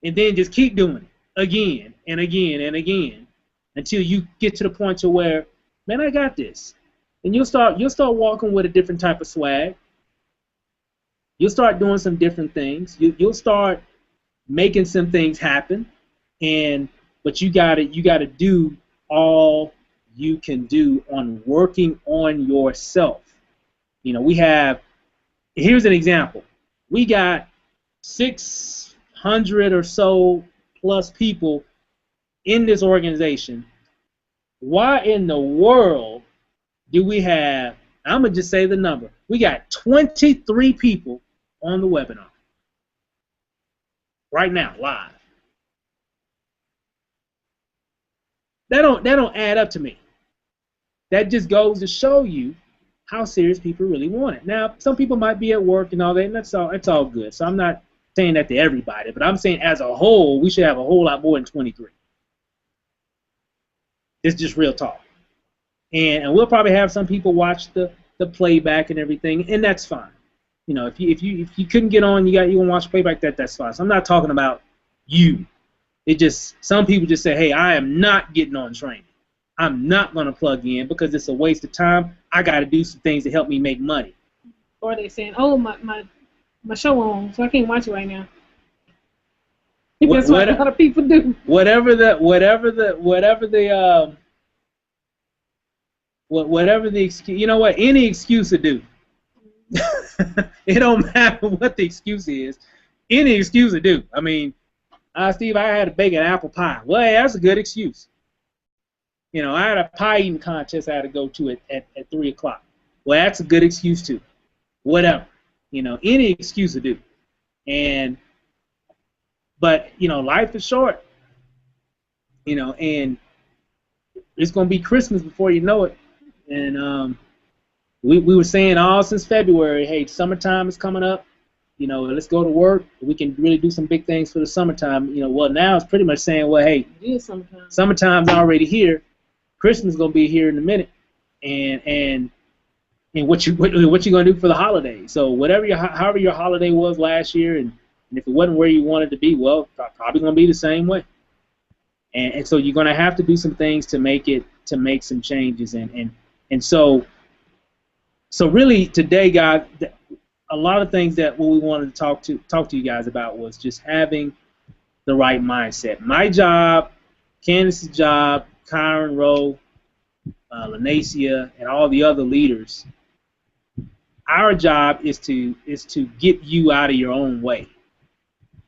Speaker 1: and then just keep doing it again and again and again until you get to the point to where, man, I got this. And you'll start walking with a different type of swag. You'll start doing some different things. You'll start making some things happen, but you gotta do all you can do on working on yourself. You know, here's an example. We got 600 or so plus people in this organization. Why in the world do we have, I'm going to just say the number, we got 23 people on the webinar right now, live. That don't add up to me. That just goes to show you how serious people really want it. Now, some people might be at work and all that, and it's all good. So I'm not saying that to everybody, but I'm saying as a whole, we should have a whole lot more than 23. It's just real talk. And we'll probably have some people watch the playback and everything, and that's fine. You know, if you couldn't get on, you want to watch playback, that's fine. So I'm not talking about you. It just, some people just say, hey, I am not getting on training. I'm not going to plug in because it's a waste of time. I got to do some things to help me make money.
Speaker 2: Or they saying, oh, my show on, so I can't watch it right now. That's what a lot of people do. Whatever the excuse, you know what? Any excuse to do. It don't matter what the excuse is. Any excuse to do. I mean, Steve, I had to bake an apple pie. Well, hey, that's a good excuse. You know, I had a pie eating contest I had to go to at 3 o'clock. Well, that's a good excuse too. Whatever. You know, any excuse to do. But you know, life is short. You know, and it's gonna be Christmas before you know it. And we were saying all since February, hey, summertime is coming up. You know, let's go to work. We can really do some big things for the summertime. You know, well, now it's pretty much saying, well, hey, summertime's already here. Christmas is gonna be here in a minute, and what you gonna do for the holidays? So however your holiday was last year, and if it wasn't where you wanted to be, well, probably gonna be the same way. And so you're gonna have to do some things to make some changes, and so really today, guys, a lot of things that what we wanted to talk to you guys about was just having the right mindset. My job, Candace's job, Kyron Rowe, Lanacia, and all the other leaders, our job is to get you out of your own way.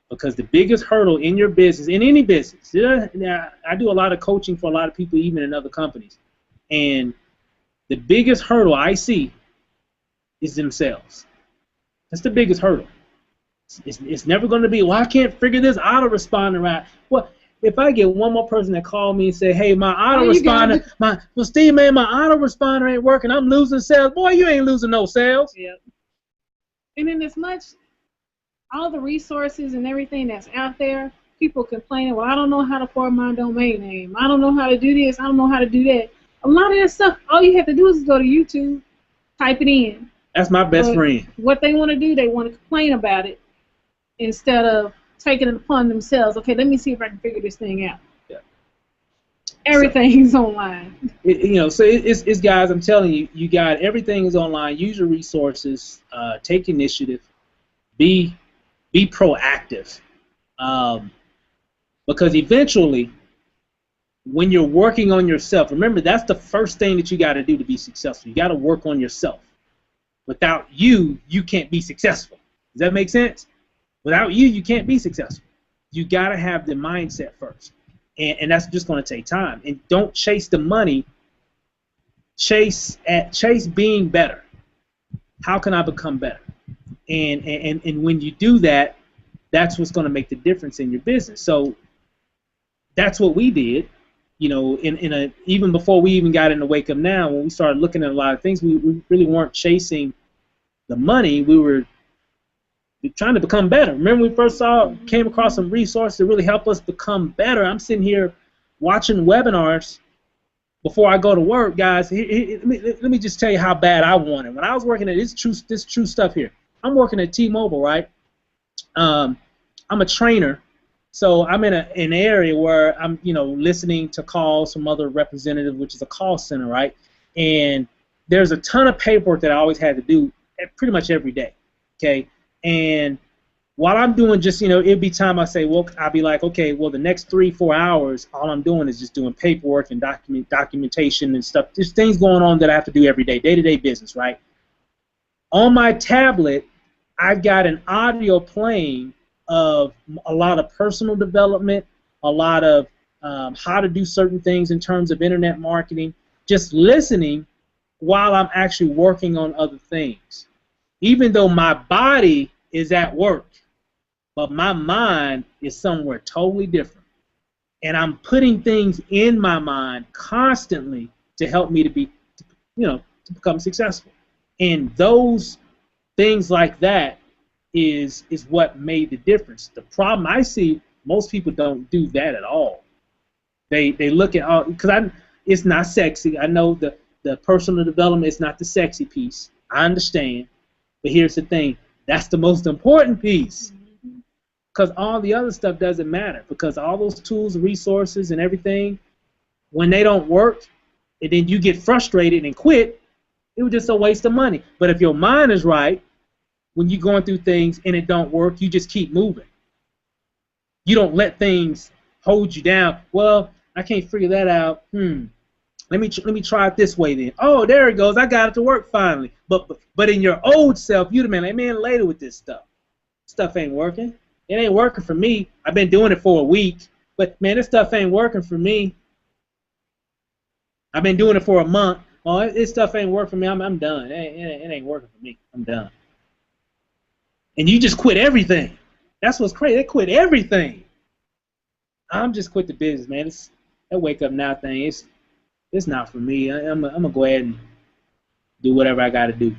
Speaker 2: Because the biggest hurdle in your business, in any business, I do a lot of coaching for a lot of people, even in other companies, and the biggest hurdle I see is themselves. That's the biggest hurdle. It's never going to be, well, I can't figure this autoresponder out. Well, if I get one more person that call me and say, hey, my autoresponder, Steve, man, my autoresponder ain't working, I'm losing sales. Boy, you ain't losing no sales. Yep. And in as much, all the resources and everything that's out there, people complaining, well, I don't know how to format my domain name. I don't know how to do this. I don't know how to do that. A lot of that stuff, all you have to do is go to YouTube, type it in.
Speaker 1: That's my best friend.
Speaker 2: What they want to do, they want to complain about it instead of taking it upon themselves. Okay, let me see if I can figure this thing out.
Speaker 1: Yeah.
Speaker 2: Everything's online.
Speaker 1: So it's guys. I'm telling you, you got everything is online. Use your resources. Take initiative. Be proactive. Because eventually, when you're working on yourself, remember that's the first thing that you got to do to be successful. You got to work on yourself. Without you, you can't be successful. Does that make sense? Without you, you can't be successful. You got to have the mindset first. And that's just going to take time. And don't chase the money. Chase being better. How can I become better? And when you do that, that's what's going to make the difference in your business. So that's what we did. Even before we even got into Wake Up Now, when we started looking at a lot of things, we really weren't chasing the money. We were trying to become better. Remember, we first came across some resources that really help us become better. I'm sitting here watching webinars before I go to work, guys. Let me just tell you how bad I wanted. When I was working at this true stuff here. I'm working at T-Mobile, right? I'm a trainer. So I'm in an area where I'm, listening to calls from other representatives, which is a call center, right? And there's a ton of paperwork that I always had to do pretty much every day, okay? And while I'm doing just, it'd be time I say, well, I'll be like, okay, well, the next 3-4 hours, all I'm doing is just doing paperwork and documentation and stuff. There's things going on that I have to do every day, day-to-day business, right? On my tablet, I've got an audio playing of a lot of personal development, a lot of how to do certain things in terms of internet marketing, just listening while I'm actually working on other things. Even though my body is at work, but my mind is somewhere totally different. And I'm putting things in my mind constantly to help me to become successful. And those things like that is what made the difference. The problem I see, most people don't do that at all. They look at because it's not sexy. I know the personal development is not the sexy piece. I understand, but here's the thing: that's the most important piece. Because all the other stuff doesn't matter. Because all those tools, resources, and everything, when they don't work, and then you get frustrated and quit, it was just a waste of money. But if your mind is right, when you're going through things and it don't work, you just keep moving. You don't let things hold you down. Well, I can't figure that out. Let me try it this way then. Oh, there it goes. I got it to work finally. But in your old self, you'd have been like, man, later with this stuff. Stuff ain't working. It ain't working for me. I've been doing it for a week, but man, this stuff ain't working for me. I've been doing it for a month. Oh, this stuff ain't working for me. I'm done. It ain't working for me. I'm done. And you just quit everything. That's what's crazy. They quit everything. I'm just quit the business, man. That Wake Up Now thing, it's not for me. I'm gonna go ahead and do whatever I got to do.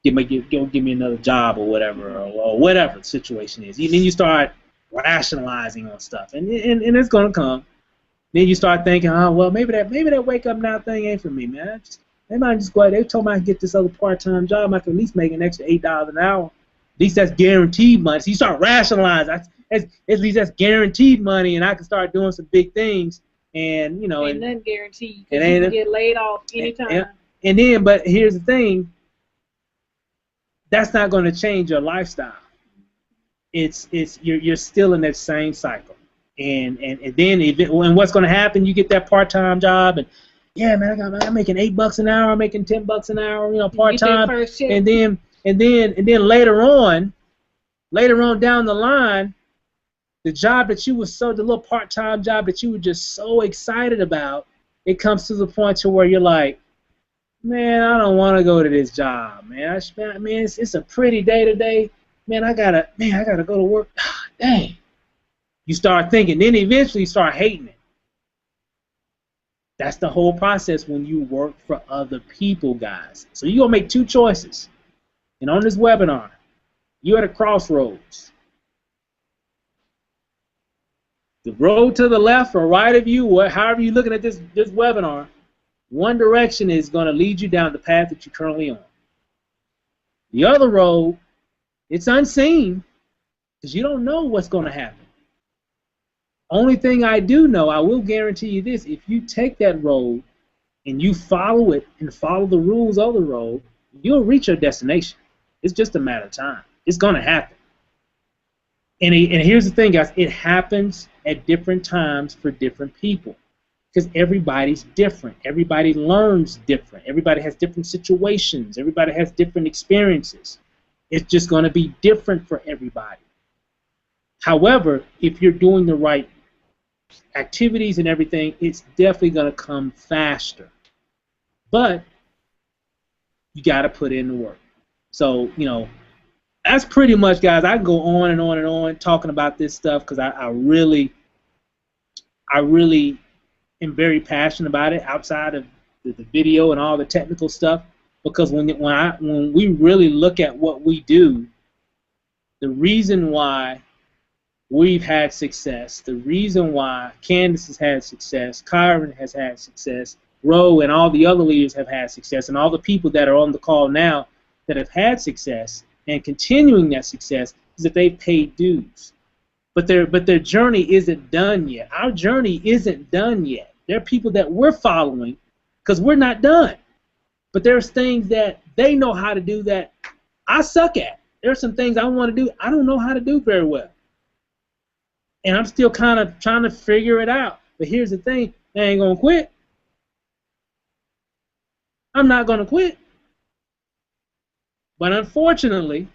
Speaker 1: Give me another job or whatever the situation is. And then you start rationalizing on stuff, and it's gonna come. Then you start thinking, oh well, maybe that Wake Up Now thing ain't for me, man. Maybe I just go ahead. They told me I could get this other part-time job. I can at least make an extra $8 an hour. At least that's guaranteed money. So you start rationalizing. At least that's guaranteed money, and I can start doing some big things. And
Speaker 2: ain't nothing guaranteed. You can get laid off anytime.
Speaker 1: And then, but here's the thing. That's not going to change your lifestyle. You're still in that same cycle. And then what's going to happen? You get that part-time job, and yeah, man, I'm making $8 an hour. I'm making $10 an hour, part-time. And then later on down the line, the job that the little part-time job that you were just so excited about, it comes to the point to where you're like, man, I don't want to go to this job, man. It's a pretty day today. Man, I gotta go to work. Dang. You start thinking, then eventually you start hating it. That's the whole process when you work for other people, guys. So you're gonna make two choices. And on this webinar, you're at a crossroads. The road to the left or right of you, however you're looking at this webinar, one direction is going to lead you down the path that you're currently on. The other road, it's unseen because you don't know what's going to happen. Only thing I do know, I will guarantee you this: if you take that road and you follow it and follow the rules of the road, you'll reach your destination. It's just a matter of time. It's going to happen. And here's the thing, guys. It happens at different times for different people because everybody's different. Everybody learns different. Everybody has different situations. Everybody has different experiences. It's just going to be different for everybody. However, if you're doing the right activities and everything, it's definitely going to come faster. But you got to put in the work. So, that's pretty much, guys. I can go on and on and on talking about this stuff because I really am very passionate about it outside of the video and all the technical stuff. Because when we really look at what we do, the reason why we've had success, the reason why Candace has had success, Kyron has had success, Ro and all the other leaders have had success, and all the people that are on the call now that have had success and continuing that success is that they've paid dues. But their journey isn't done yet. Our journey isn't done yet. There are people that we're following because we're not done. But there's things that they know how to do that I suck at. There's some things I want to do I don't know how to do very well. And I'm still kind of trying to figure it out. But here's the thing, I ain't going to quit. I'm not going to quit. But unfortunately,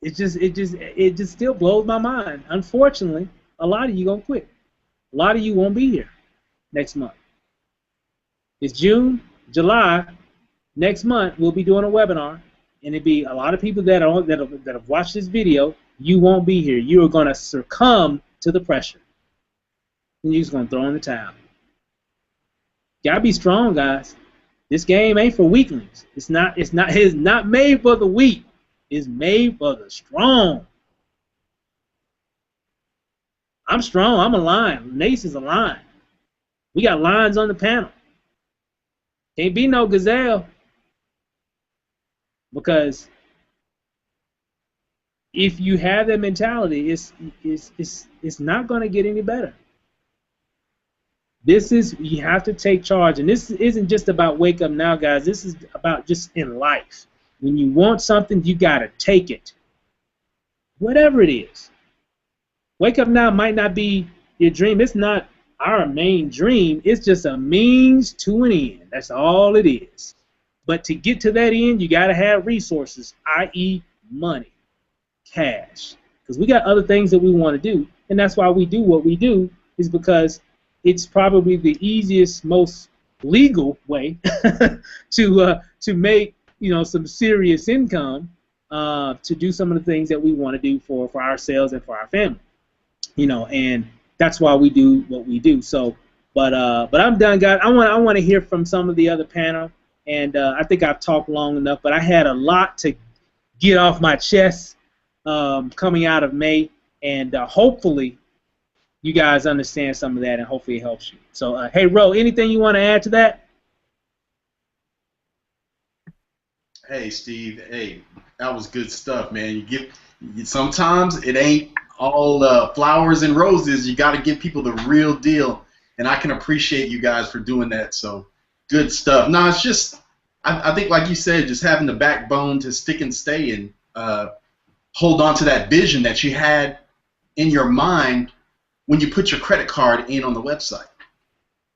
Speaker 1: it just still blows my mind. Unfortunately, a lot of you gonna quit. A lot of you won't be here next month. It's June, July. Next month we'll be doing a webinar, and it'll be a lot of people that have watched this video. You won't be here. You are gonna succumb to the pressure, and you're just gonna throw in the towel. Gotta be strong, guys. This game ain't for weaklings. It's not made for the weak. It's made for the strong. I'm strong. I'm a lion. Nace is a lion. We got lions on the panel. Can't be no gazelle. Because if you have that mentality, it's not going to get any better. You have to take charge, and this isn't just about Wake Up Now, guys. This is about just in life. When you want something, you got to take it. Whatever it is. Wake Up Now might not be your dream. It's not our main dream. It's just a means to an end. That's all it is. But to get to that end, you got to have resources, i.e. money, cash. Because we got other things that we want to do, and that's why we do what we do, is because it's probably the easiest, most legal way to make some serious income to do some of the things that we want to do for ourselves and for our family. And that's why we do what we do. So, but I'm done, guys. I want to hear from some of the other panel, and I think I've talked long enough. But I had a lot to get off my chest coming out of May, and hopefully you guys understand some of that, and hopefully it helps you. So, hey, Ro, anything you want to add to that?
Speaker 4: Hey, Steve. Hey, that was good stuff, man. Sometimes it ain't all flowers and roses. You got to give people the real deal, and I can appreciate you guys for doing that. So, good stuff. No, it's just, I think, like you said, just having the backbone to stick and stay and hold on to that vision that you had in your mind when you put your credit card in on the website.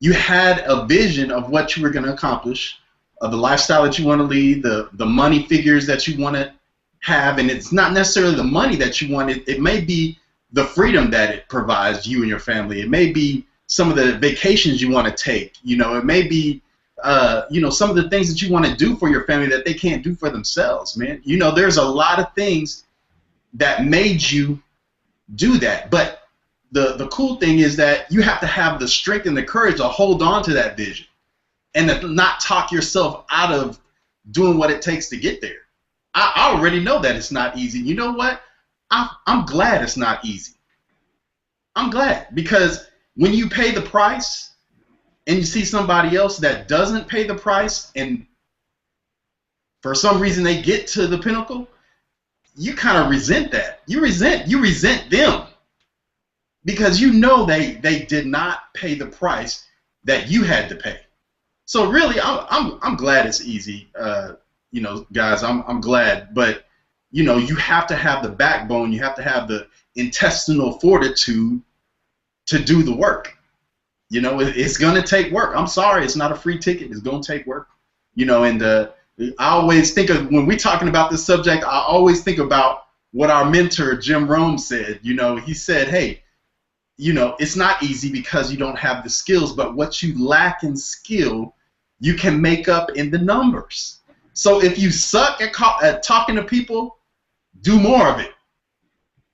Speaker 4: You had a vision of what you were going to accomplish, of the lifestyle that you want to lead, the money figures that you want to have, and it's not necessarily the money that you want. It may be the freedom that it provides you and your family. It may be some of the vacations you want to take. It may be some of the things that you want to do for your family that they can't do for themselves, man. There's a lot of things that made you do that, but the cool thing is that you have to have the strength and the courage to hold on to that vision and to not talk yourself out of doing what it takes to get there. I already know that it's not easy. You know what? I'm glad it's not easy. I'm glad, because when you pay the price and you see somebody else that doesn't pay the price and for some reason they get to the pinnacle, you kind of resent that. You resent them because you know they did not pay the price that you had to pay. So really, I'm glad it's easy. You know, guys, I'm glad, but you know, you have to have the backbone. You have to have the intestinal fortitude to do the work. You know, it's going to take work. I'm sorry, it's not a free ticket. It's going to take work. You know, and I always think of, when we're talking about this subject, I always think about what our mentor, Jim Rome, said. You know, he said, hey, you know, it's not easy because you don't have the skills, but what you lack in skill, you can make up in the numbers. So if you suck at talking to people, do more of it.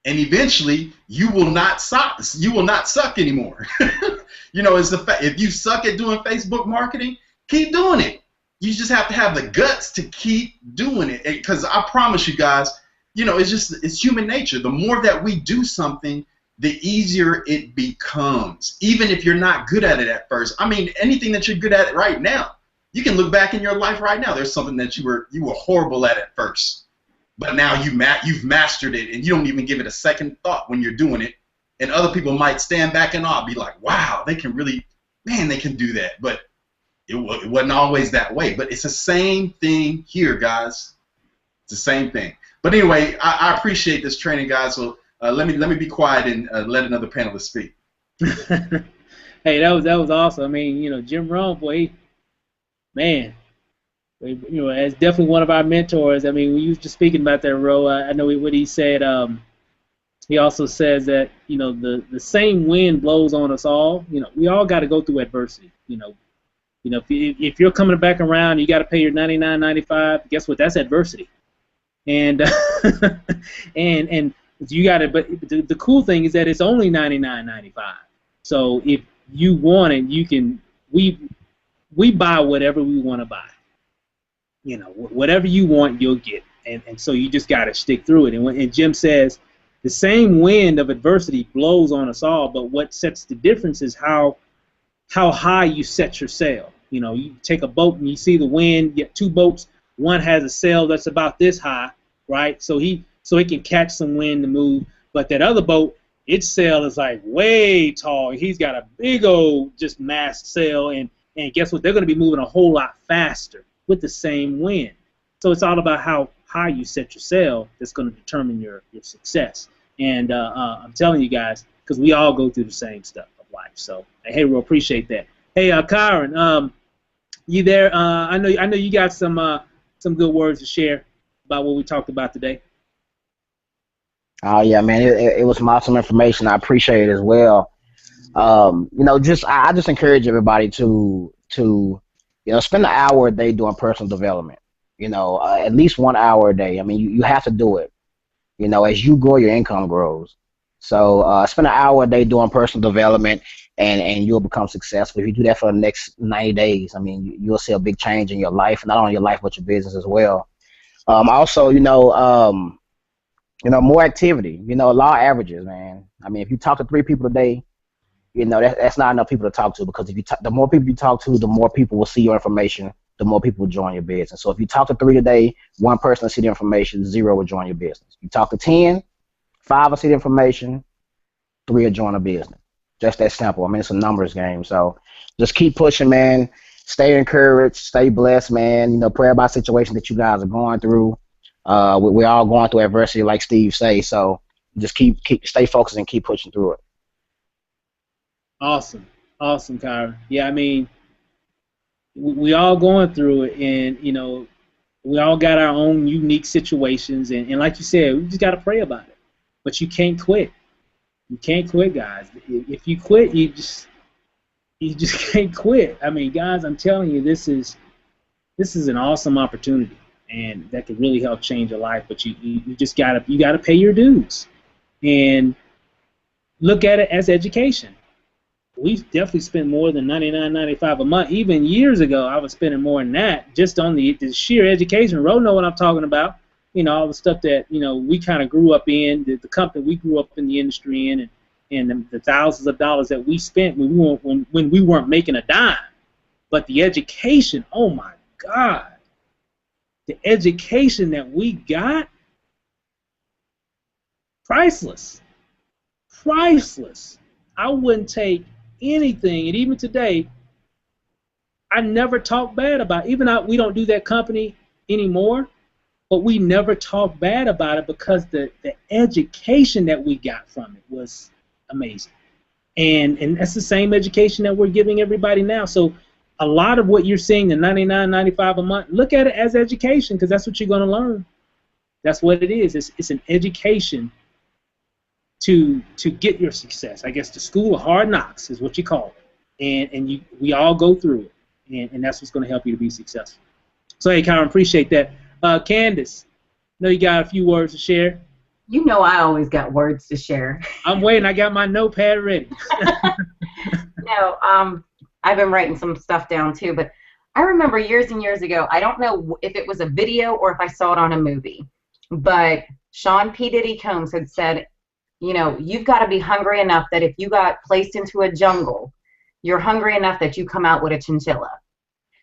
Speaker 4: And eventually, you will not suck. You will not suck anymore. You know, it's the fact. If you suck at doing Facebook marketing, keep doing it. You just have to have the guts to keep doing it. Because I promise you guys, you know, it's human nature. The more that we do something, the easier it becomes. Even if you're not good at it at first. I mean, anything that you're good at right now, you can look back in your life right now. There's something that you were horrible at first. But now you've mastered it, and you don't even give it a second thought when you're doing it. And other people might stand back in awe, be like, wow, they can really, man, they can do that. But it wasn't always that way. But it's the same thing here, guys. It's the same thing. But anyway, I appreciate this training, guys. So let me be quiet and let another panelist speak.
Speaker 1: Hey, that was awesome. I mean, you know, Jim Rome, boy, man. You know, as definitely one of our mentors. I mean, we were just speaking about that, Ro. I know what he said. He also says that, you know, the same wind blows on us all. You know, we all got to go through adversity. You know, if you're coming back around, you got to pay your $99.95. Guess what? That's adversity. And and you got to. But the cool thing is that it's only $99.95. So if you want it, you can. We buy whatever we want to buy. You know, whatever you want, you'll get, and so you just got to stick through it. And Jim says, the same wind of adversity blows on us all, but what sets the difference is how high you set your sail. You know, you take a boat and you see the wind. You get two boats. One has a sail that's about this high, right? So it can catch some wind to move. But that other boat, its sail is like way tall. He's got a big old just mast sail, and guess what? They're going to be moving a whole lot faster with the same wind. So it's all about how high you set your sail that's going to determine your success. And I'm telling you guys, because we all go through the same stuff of life. So hey, we'll appreciate that. Hey, Kyron, you there? I know you got some good words to share about what we talked about today.
Speaker 5: Oh yeah, man, it was some awesome information. I appreciate it as well. You know, I just encourage everybody to you know, spend an hour a day doing personal development. You know, at least 1 hour a day. I mean, you have to do it. You know, as you grow, your income grows. So spend an hour a day doing personal development, and you'll become successful. If you do that for the next 90 days, I mean, you'll see a big change in your life, not only your life but your business as well. Also, you know, more activity. You know, law of averages, man. I mean, if you talk to 3 people a day, you know, that's not enough people to talk to, because if you the more people you talk to, the more people will see your information, the more people will join your business. So if you talk to 3 a day, 1 person will see the information, 0 will join your business. You talk to 10, 5 will see the information, 3 will join a business. Just that simple. I mean, it's a numbers game. So just keep pushing, man. Stay encouraged, stay blessed, man. You know, pray about situations that you guys are going through. We're all going through adversity, like Steve says. So just stay focused and keep pushing through it.
Speaker 1: Awesome, Kyra. Yeah, I mean, we all going through it, and you know, we all got our own unique situations, and like you said, we just got to pray about it. But you can't quit. You can't quit, guys. If you quit, you just can't quit. I mean, guys, I'm telling you, this is an awesome opportunity, and that could really help change your life. But you just gotta pay your dues, and look at it as education. We've definitely spent more than $99.95 a month. Even years ago, I was spending more than that just on the sheer education. Ro know what I'm talking about. You know, all the stuff that, you know, we kind of grew up in, the company we grew up in the industry in, and the thousands of dollars that we spent when we weren't making a dime. But the education, oh my God, the education that we got, Priceless. Priceless. I wouldn't take anything, and even today, I never talk bad about it. Even though we don't do that company anymore, but we never talk bad about it because the education that we got from it was amazing. And that's the same education that we're giving everybody now. So a lot of what you're seeing, the 99, 95 a month, look at it as education because that's what you're going to learn. That's what it is. It's an education to get your success. I guess the school of hard knocks is what you call it. And we all go through it. And that's what's going to help you to be successful. So, hey, Karen, appreciate that. Candace, I know you got a few words to share.
Speaker 3: You know I always got words to share.
Speaker 1: I'm waiting. I got my notepad ready.
Speaker 3: No, I've been writing some stuff down too, but I remember years and years ago, I don't know if it was a video or if I saw it on a movie, but Sean P. Diddy Combs had said, you know, you've got to be hungry enough that if you got placed into a jungle, you're hungry enough that you come out with a chinchilla.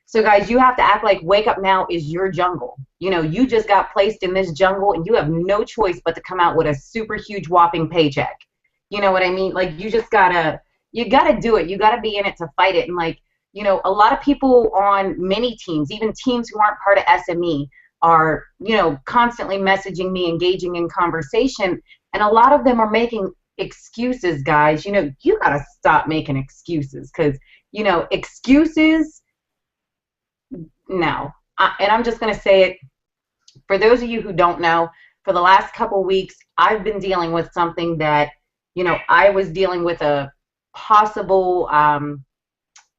Speaker 3: So guys, you have to act like Wake Up Now is your jungle. You know, you just got placed in this jungle and you have no choice but to come out with a super huge whopping paycheck. You know what I mean? Like you gotta do it. You gotta be in it to fight it. And like, you know, a lot of people on many teams, even teams who aren't part of SME, are, you know, constantly messaging me, engaging in conversation. And a lot of them are making excuses, guys. You know, you gotta stop making excuses because, you know, excuses. No, and I'm just going to say it, for those of you who don't know, for the last couple weeks, I've been dealing with something that, you know, I was dealing with a possible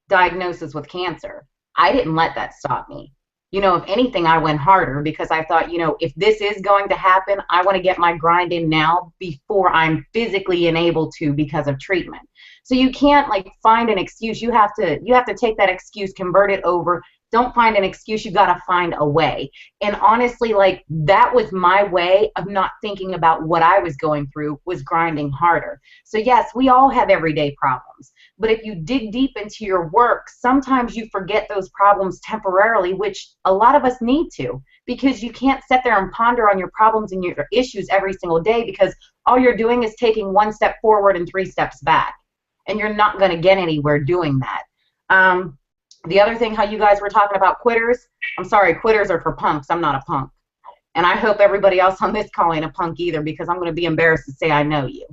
Speaker 3: diagnosis with cancer. I didn't let that stop me. You know, if anything, I went harder because I thought, you know, if this is going to happen, I want to get my grind in now before I'm physically unable to because of treatment. So you can't like find an excuse. You have to take that excuse, convert it over. Don't find an excuse. You got to find a way. And honestly, like that was my way of not thinking about what I was going through, was grinding harder. So yes, we all have everyday problems. But if you dig deep into your work, sometimes you forget those problems temporarily, which a lot of us need to, because you can't sit there and ponder on your problems and your issues every single day because all you're doing is taking one step forward and 3 steps back. And you're not going to get anywhere doing that. The other thing, how you guys were talking about quitters, I'm sorry, quitters are for punks. I'm not a punk. And I hope everybody else on this call ain't a punk either because I'm going to be embarrassed to say I know you.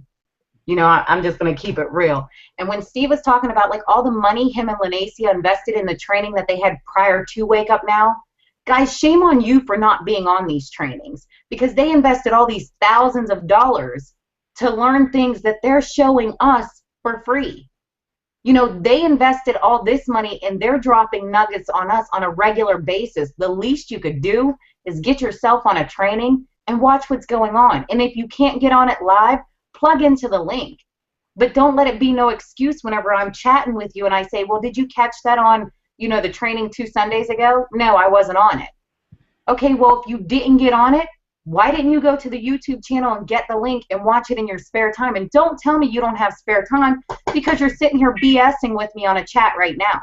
Speaker 3: You know, I'm just going to keep it real. And when Steve was talking about like all the money him and Lenacia invested in the training that they had prior to Wake Up Now, guys, shame on you for not being on these trainings because they invested all these thousands of dollars to learn things that they're showing us for free. You know, they invested all this money and they're dropping nuggets on us on a regular basis. The least you could do is get yourself on a training and watch what's going on. And if you can't get on it live, plug into the link. But don't let it be no excuse whenever I'm chatting with you and I say, well, did you catch that on, you know, the training 2 Sundays ago? No, I wasn't on it. Okay, well, if you didn't get on it, why didn't you go to the YouTube channel and get the link and watch it in your spare time? And don't tell me you don't have spare time because you're sitting here BSing with me on a chat right now.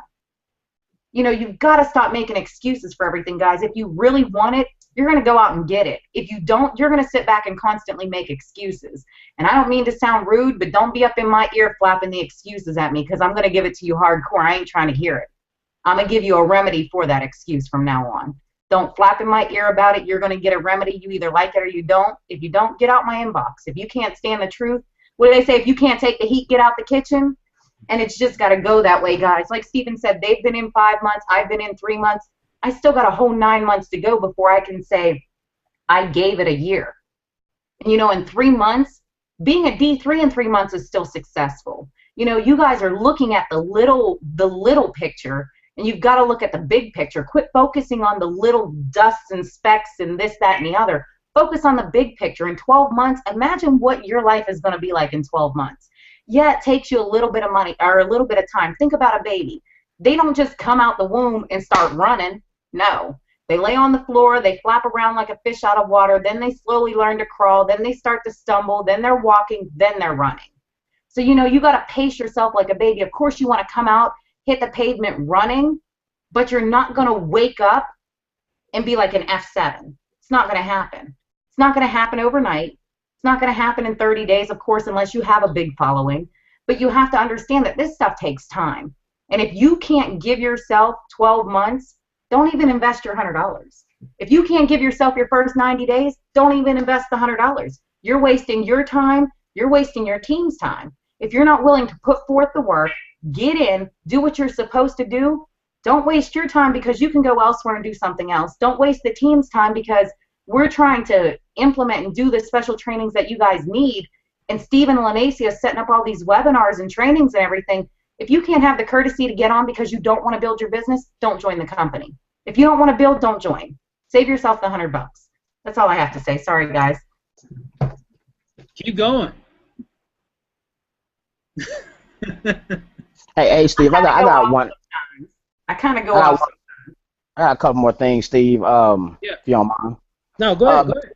Speaker 3: You know, you've got to stop making excuses for everything, guys. If you really want it, you're going to go out and get it. If you don't, you're going to sit back and constantly make excuses. And I don't mean to sound rude, but don't be up in my ear flapping the excuses at me because I'm going to give it to you hardcore. I ain't trying to hear it. I'm going to give you a remedy for that excuse from now on. Don't flap in my ear about it. You're going to get a remedy. You either like it or you don't. If you don't, get out my inbox. If you can't stand the truth, what do they say? If you can't take the heat, get out the kitchen. And it's just got to go that way, guys. Like Stephen said, they've been in 5 months. I've been in 3 months. I still got a whole 9 months to go before I can say I gave it a year. And, you know, in 3 months, being a D3 in 3 months is still successful. You know, you guys are looking at the little picture. And you've got to look at the big picture. Quit focusing on the little dusts and specks and this, that, and the other. Focus on the big picture. In 12 months, imagine what your life is going to be like in 12 months. Yeah, it takes you a little bit of money or a little bit of time. Think about a baby. They don't just come out the womb and start running. No. They lay on the floor. They flap around like a fish out of water. Then they slowly learn to crawl. Then they start to stumble. Then they're walking. Then they're running. So, you know, you got to pace yourself like a baby. Of course, you want to come out, hit the pavement running, but you're not going to wake up and be like an F7. It's not going to happen. It's not going to happen overnight. It's not going to happen in 30 days, of course, unless you have a big following. But you have to understand that this stuff takes time. And if you can't give yourself 12 months, don't even invest your $100. If you can't give yourself your first 90 days, don't even invest the $100. You're wasting your time. You're wasting your team's time. If you're not willing to put forth the work, get in, do what you're supposed to do, don't waste your time because you can go elsewhere and do something else. Don't waste the team's time because we're trying to implement and do the special trainings that you guys need. And Steve and Lanacia is setting up all these webinars and trainings and everything. If you can't have the courtesy to get on because you don't want to build your business, don't join the company. If you don't want to build, don't join. Save yourself the $100. That's all I have to say. Sorry, guys.
Speaker 1: Keep going.
Speaker 5: Hey, Steve, I got one.
Speaker 3: I kind of go off.
Speaker 5: I got a couple more things, Steve.
Speaker 1: Yeah.
Speaker 5: If you don't mind.
Speaker 1: No, go ahead. Go ahead.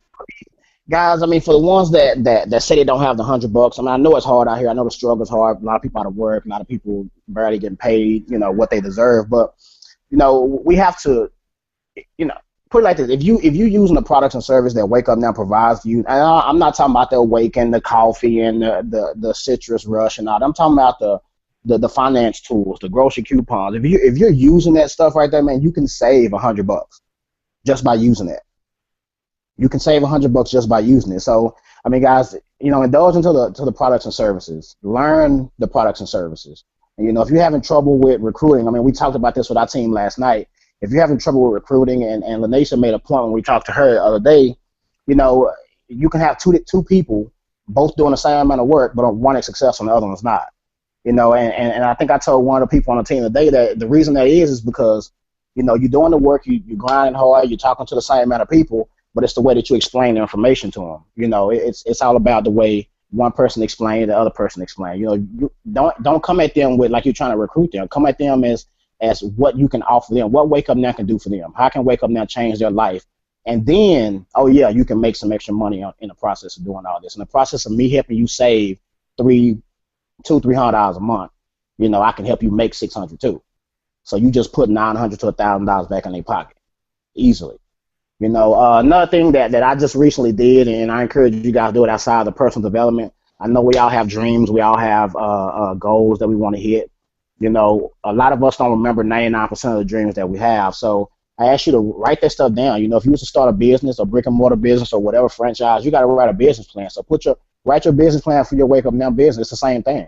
Speaker 5: Guys, I mean, for the ones that say they don't have the $100, I mean, I know it's hard out here. I know the struggle is hard. A lot of people out of work. A lot of people barely getting paid, what they deserve. But, we have to, put it like this. If you using the products and service that Wake Up Now provides you, and I'm not talking about the Awake and the coffee and the citrus rush and all. I'm talking about the finance tools, the grocery coupons. If you're using that stuff right there, man, you can save $100 just by using it. You can save $100 just by using it. So, I mean, guys, indulge into the products and services. Learn the products and services. And, if you're having trouble with recruiting, I mean, we talked about this with our team last night. If you're having trouble with recruiting, and Lanacia made a point when we talked to her the other day, you can have two people both doing the same amount of work, but one is successful and the other one's not. And I think I told one of the people on the team today that the reason that is because, you're doing the work, you're grinding hard, you're talking to the same amount of people, but it's the way that you explain the information to them. It's all about the way one person explains, the other person explains. You don't come at them with like you're trying to recruit them. Come at them as what you can offer them, what Wake Up Now can do for them. How can Wake Up Now change their life? And then, you can make some extra money in the process of doing all this. In the process of me helping you save $300 a month, I can help you make $600 too. So you just put $900 to $1,000 back in their pocket easily. Another thing that I just recently did, and I encourage you guys to do it outside of the personal development. I know we all have dreams. We all have goals that we want to hit. A lot of us don't remember 99% of the dreams that we have. So I ask you to write that stuff down. If you was to start a business, a brick and mortar business, or whatever franchise, you got to write a business plan. So write your business plan for your Wake Up Now business. It's the same thing.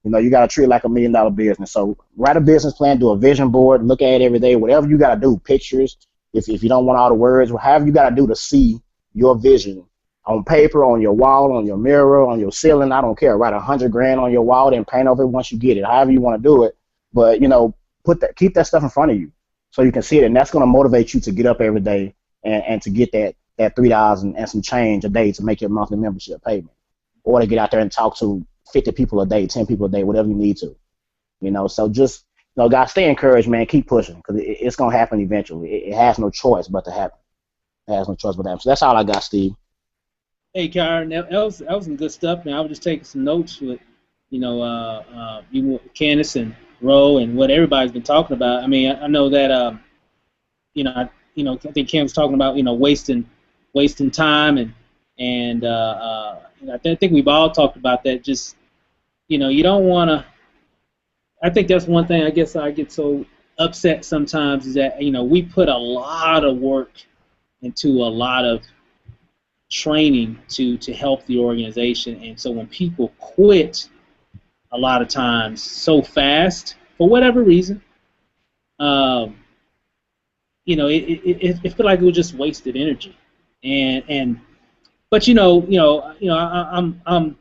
Speaker 5: You got to treat it like $1 million business. So write a business plan, do a vision board, look at it every day, whatever you got to do, pictures. If you don't want all the words, however you got to do to see your vision on paper, on your wall, on your mirror, on your ceiling, I don't care. Write $100,000 on your wall and paint over it once you get it, however you want to do it. But, keep that stuff in front of you so you can see it. And that's going to motivate you to get up every day and to get that $3 and some change a day to make your monthly membership payment, or to get out there and talk to 50 people a day, 10 people a day, whatever you need to. So just, guys, stay encouraged, man. Keep pushing because it's going to happen eventually. It has no choice but to happen. It has no choice but to happen. So that's all I got, Steve.
Speaker 1: Hey, Karen, that was some good stuff, man. I was just taking some notes with, Candace and Ro and what everybody's been talking about. I mean, I know that, I think Cam was talking about, wasting time and I think we've all talked about that. Just, you don't want to. I think that's one thing I guess I get so upset sometimes is that, we put a lot of work into a lot of training to help the organization. And so when people quit a lot of times so fast, for whatever reason, it feels like it was just wasted energy. But I'm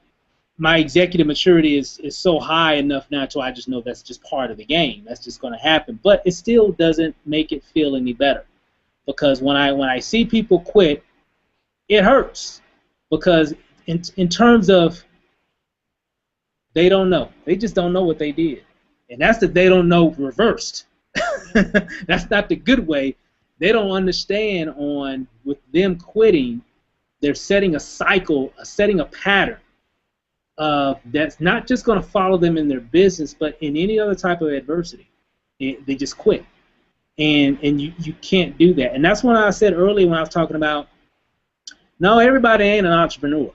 Speaker 1: my executive maturity is so high enough now to I just know that's just part of the game. That's just going to happen. But it still doesn't make it feel any better, because when I see people quit, it hurts, because in terms of they don't know. They just don't know what they did, and that's the they don't know reversed. That's not the good way. They don't understand with them quitting, they're setting a cycle, setting a pattern. That's not just going to follow them in their business, but in any other type of adversity. They just quit, and you can't do that. And that's what I said earlier when I was talking about, no, everybody ain't an entrepreneur.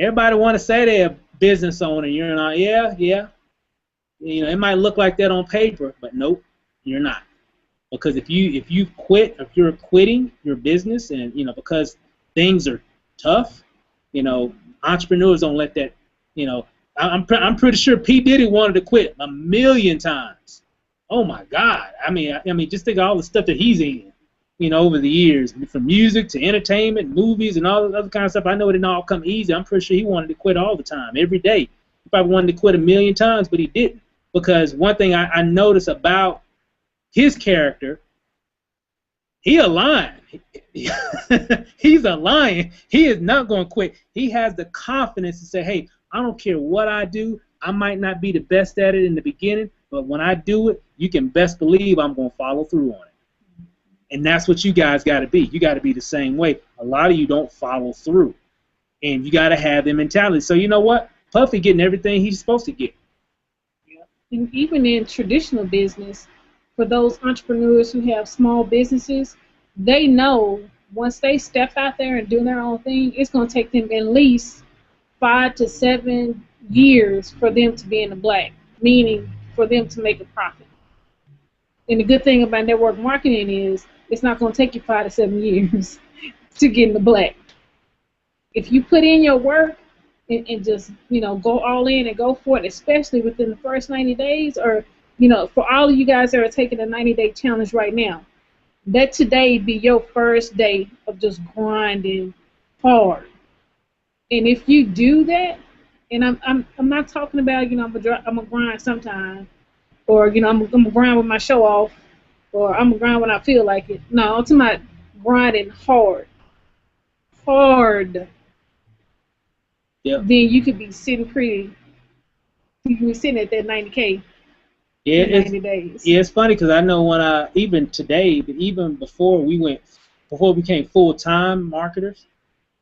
Speaker 1: Everybody want to say they're a business owner. You're not. Yeah, yeah. You know, it might look like that on paper, but nope, you're not. Because if you quit, if you're quitting your business, and you know, because things are tough, you know, entrepreneurs don't let that. You know, I'm pretty sure P Diddy wanted to quit a million times. Oh my God! I mean, just think of all the stuff that he's in. You know, over the years, from music to entertainment, movies, and all the other kind of stuff. I know it didn't all come easy. I'm pretty sure he wanted to quit all the time, every day. He probably wanted to quit a million times, but he didn't. Because one thing I noticed about his character, he a lion. He's a lion. He is not going to quit. He has the confidence to say, hey, I don't care what I do. I might not be the best at it in the beginning, but when I do it, you can best believe I'm going to follow through on it. And that's what you guys got to be. You got to be the same way. A lot of you don't follow through. And you got to have the mentality. So you know what? Puffy getting everything he's supposed to get.
Speaker 2: And even in traditional business, for those entrepreneurs who have small businesses, they know once they step out there and do their own thing, it's going to take them at least 5 to 7 years for them to be in the black, meaning for them to make a profit. And the good thing about network marketing is it's not going to take you 5 to 7 years to get in the black. If you put in your work and just, you know, go all in and go for it, especially within the first 90 days, or, you know, for all of you guys that are taking a 90-day challenge right now, let today be your first day of just grinding hard. And if you do that, and I'm not talking about, you know, I'm gonna grind sometime, or, you know, I'm gonna grind with my show off, or I'm gonna grind when I feel like it. No, I'm talking about grinding hard.
Speaker 1: Yep.
Speaker 2: Then you could be sitting pretty. You can be sitting at that 90K in 90 days.
Speaker 1: Yeah, it's funny because I know when even today, but even before we became full-time marketers,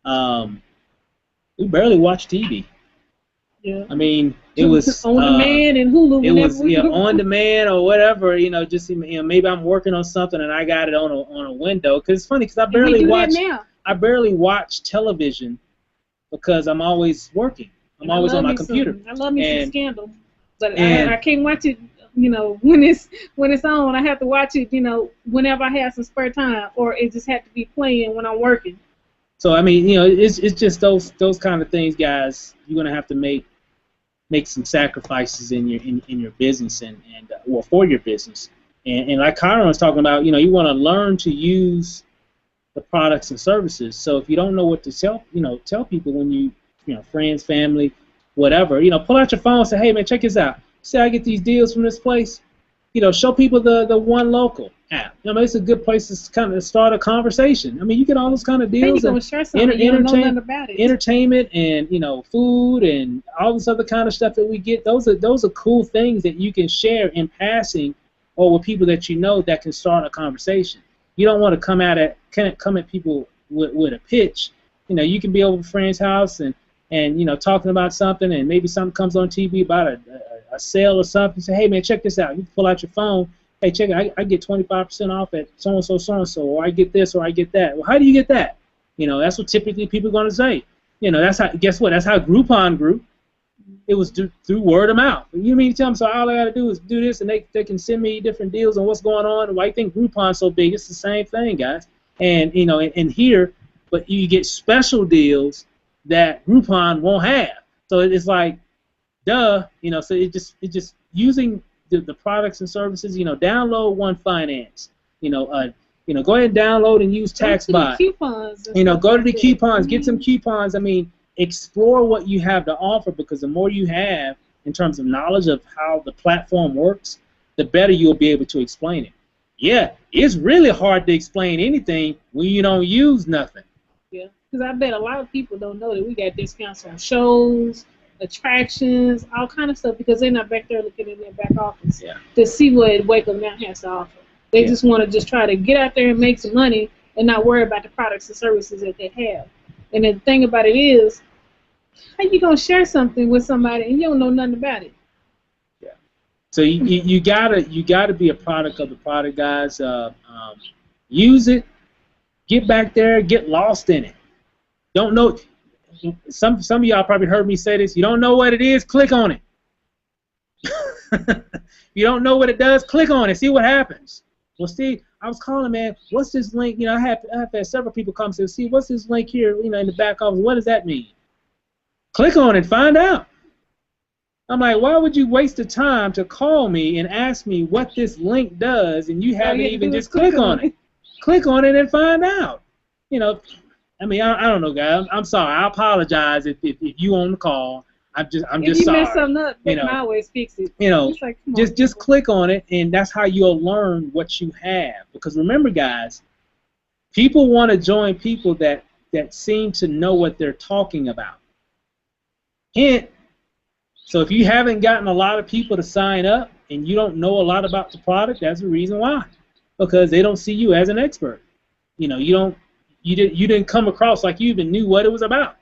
Speaker 1: we barely watched TV.
Speaker 2: Yeah.
Speaker 1: I mean, it was
Speaker 2: on demand and Hulu.
Speaker 1: It was on demand or whatever. You know, just, you know, maybe I'm working on something and I got it on a window. Because it's funny because I barely watch television because I'm always working. I'm always on my computer.
Speaker 2: I love me some Scandal, but I can't watch it. You know, when it's on, I have to watch it. You know, whenever I have some spare time, or it just has to be playing when I'm working.
Speaker 1: So I mean, you know, it's just those kind of things, guys. You're gonna have to make some sacrifices in your business and well, for your business. And like Kyron was talking about, you know, you want to learn to use the products and services. So if you don't know what to tell people when you know, friends, family, whatever, you know, pull out your phone and say, hey man, check this out. See, I get these deals from this place. You know, show people the One Local app. You know, it's a good place to kind of start a conversation. I mean, you get all those kind of deals and entertainment and, you know, food and all this other kind of stuff that we get. Those are cool things that you can share in passing or with people that you know that can start a conversation. You don't want to come at people with a pitch. You know, you can be over a friend's house and you know, talking about something, and maybe something comes on TV about a sale or something. Say, hey man, check this out. You can pull out your phone. Hey, check it. I get 25% off at so and so, or I get this, or I get that. Well, how do you get that? You know, that's what typically people are going to say. You know, that's how. Guess what? That's how Groupon grew. It was through word of mouth. You mean to tell them? So all I got to do is do this, and they can send me different deals on what's going on. Why you think Groupon's so big? It's the same thing, guys. And you know, and here, but you get special deals that Groupon won't have. So it's like, duh, you know. So it just using the products and services. You know, download One Finance. You know, go ahead and download and use TaxBot. You know, go to the coupons, get some coupons. I mean, explore what you have to offer, because the more you have in terms of knowledge of how the platform works, the better you'll be able to explain it. Yeah, it's really hard to explain anything when you don't use nothing.
Speaker 2: Yeah, because I bet a lot of people don't know that we got discounts on shows, attractions, all kind of stuff, because they're not back there looking in their back office to see what WakeUpNow has to offer. They just want to just try to get out there and make some money and not worry about the products and services that they have. And the thing about it is, how you gonna share something with somebody and you don't know nothing about it?
Speaker 1: Yeah. So you gotta be a product of the product, guys. Use it. Get back there. Get lost in it. Don't know. some of y'all probably heard me say this. You don't know what it is, click on it. You don't know what it does, click on it, see what happens. Well, Steve, I was calling, man, what's this link? You know, I've had several people come and say, Steve, what's this link here, you know, in the back office? What does that mean? Click on it, find out. I'm like, why would you waste the time to call me and ask me what this link does, and you haven't even just click on it? Click on it and find out. You know, I mean, I don't know, guys. I'm sorry. I apologize if you on the call. I'm just sorry.
Speaker 2: If you mess something up, they can always fix it.
Speaker 1: You know, like, just click on it, and that's how you'll learn what you have. Because remember, guys, people want to join people that seem to know what they're talking about. Hint. So if you haven't gotten a lot of people to sign up and you don't know a lot about the product, that's the reason why. Because they don't see you as an expert. You know, you didn't come across like you even knew what it was about.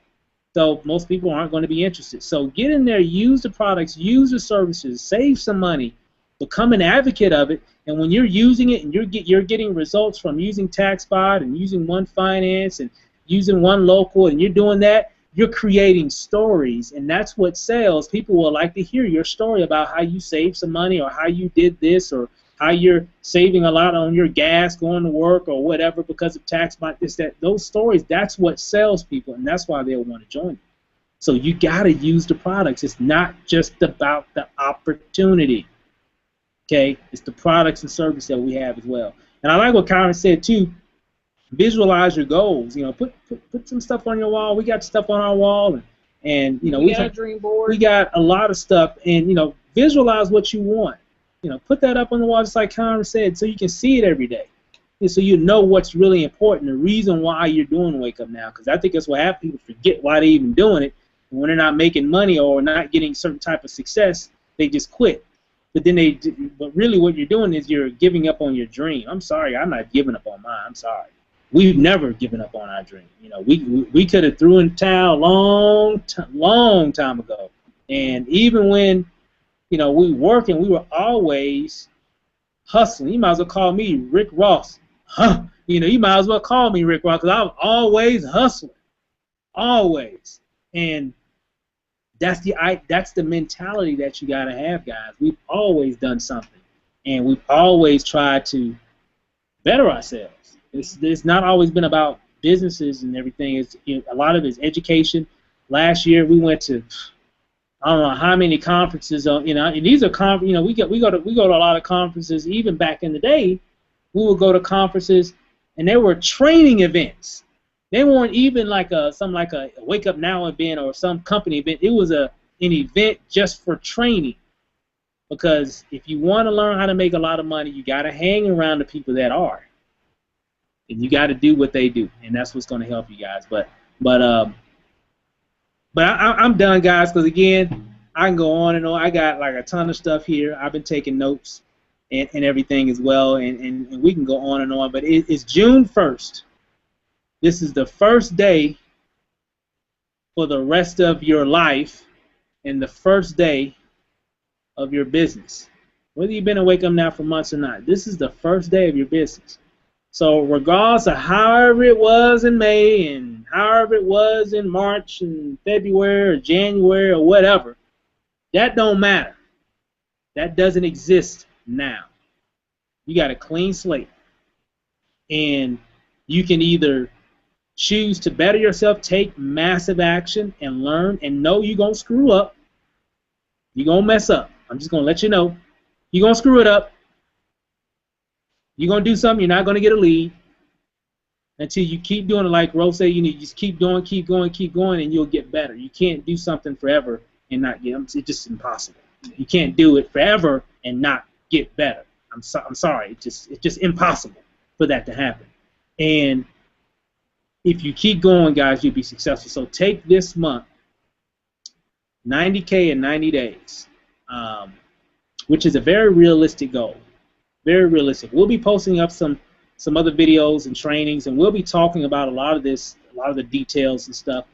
Speaker 1: So most people aren't going to be interested. So get in there, use the products, use the services, save some money, become an advocate of it, and when you're using it and you're getting results from using TaxBot and using One Finance and using One Local, and you're doing that, you're creating stories, and that's what sells. People will like to hear your story about how you saved some money or how you did this or how you're saving a lot on your gas going to work or whatever because of TaxBot, this, that. Those stories, that's what sells people, and that's why they'll want to join you. So you got to use the products. It's not just about the opportunity. Okay? It's the products and services that we have as well. And I like what Karen said, too. Visualize your goals. You know, put some stuff on your wall. We got stuff on our wall, and you know,
Speaker 2: we got a dream board.
Speaker 1: We got a lot of stuff, and you know, visualize what you want. You know, put that up on the wall, just like Karen said, so you can see it every day, and so you know what's really important, the reason why you're doing Wake Up Now. Because I think that's what happens. People forget why they're even doing it, and when they're not making money or not getting certain type of success, they just quit. But really, what you're doing is you're giving up on your dream. I'm sorry, I'm not giving up on mine. I'm sorry. We've never given up on our dream. You know, we could have threw in the towel long time ago, and even when, you know, we working, we were always hustling. You might as well call me Rick Ross. You know, you might as well call me Rick Ross because I'm always hustling, always. And that's the mentality that you gotta have, guys. We've always done something, and we've always tried to better ourselves. It's not always been about businesses and everything. It's, you know, a lot of it is education. Last year we went to, I don't know how many conferences. You know, and these are you know, we go to a lot of conferences. Even back in the day, we would go to conferences, and there were training events. They weren't even like a Wake Up Now event or some company event. It was an event just for training. Because if you want to learn how to make a lot of money, you got to hang around the people that are. And you got to do what they do, and that's what's going to help you guys. But I'm done, guys, because again, I can go on and on. I got like a ton of stuff here. I've been taking notes and everything as well, and we can go on and on. But it's June 1st. This is the first day for the rest of your life, and the first day of your business. Whether you've been at Wake Up Now for months or not, this is the first day of your business. So regardless of however it was in May and however it was in March and February or January or whatever, that don't matter. That doesn't exist now. You got a clean slate. And you can either choose to better yourself, take massive action, and learn, and know you're going to screw up. You're going to mess up. I'm just going to let you know. You're going to screw it up. You're going to do something, you're not going to get a lead until you keep doing it. Like Rose said, you need to just keep going, and you'll get better. You can't do something forever and not get, it's just impossible. You can't do it forever and not get better. I'm sorry, it's just impossible for that to happen. And if you keep going, guys, you'll be successful. So take this month, 90K in 90 days, which is a very realistic goal. Very realistic. We'll be posting up some other videos and trainings, and we'll be talking about a lot of this, a lot of the details and stuff,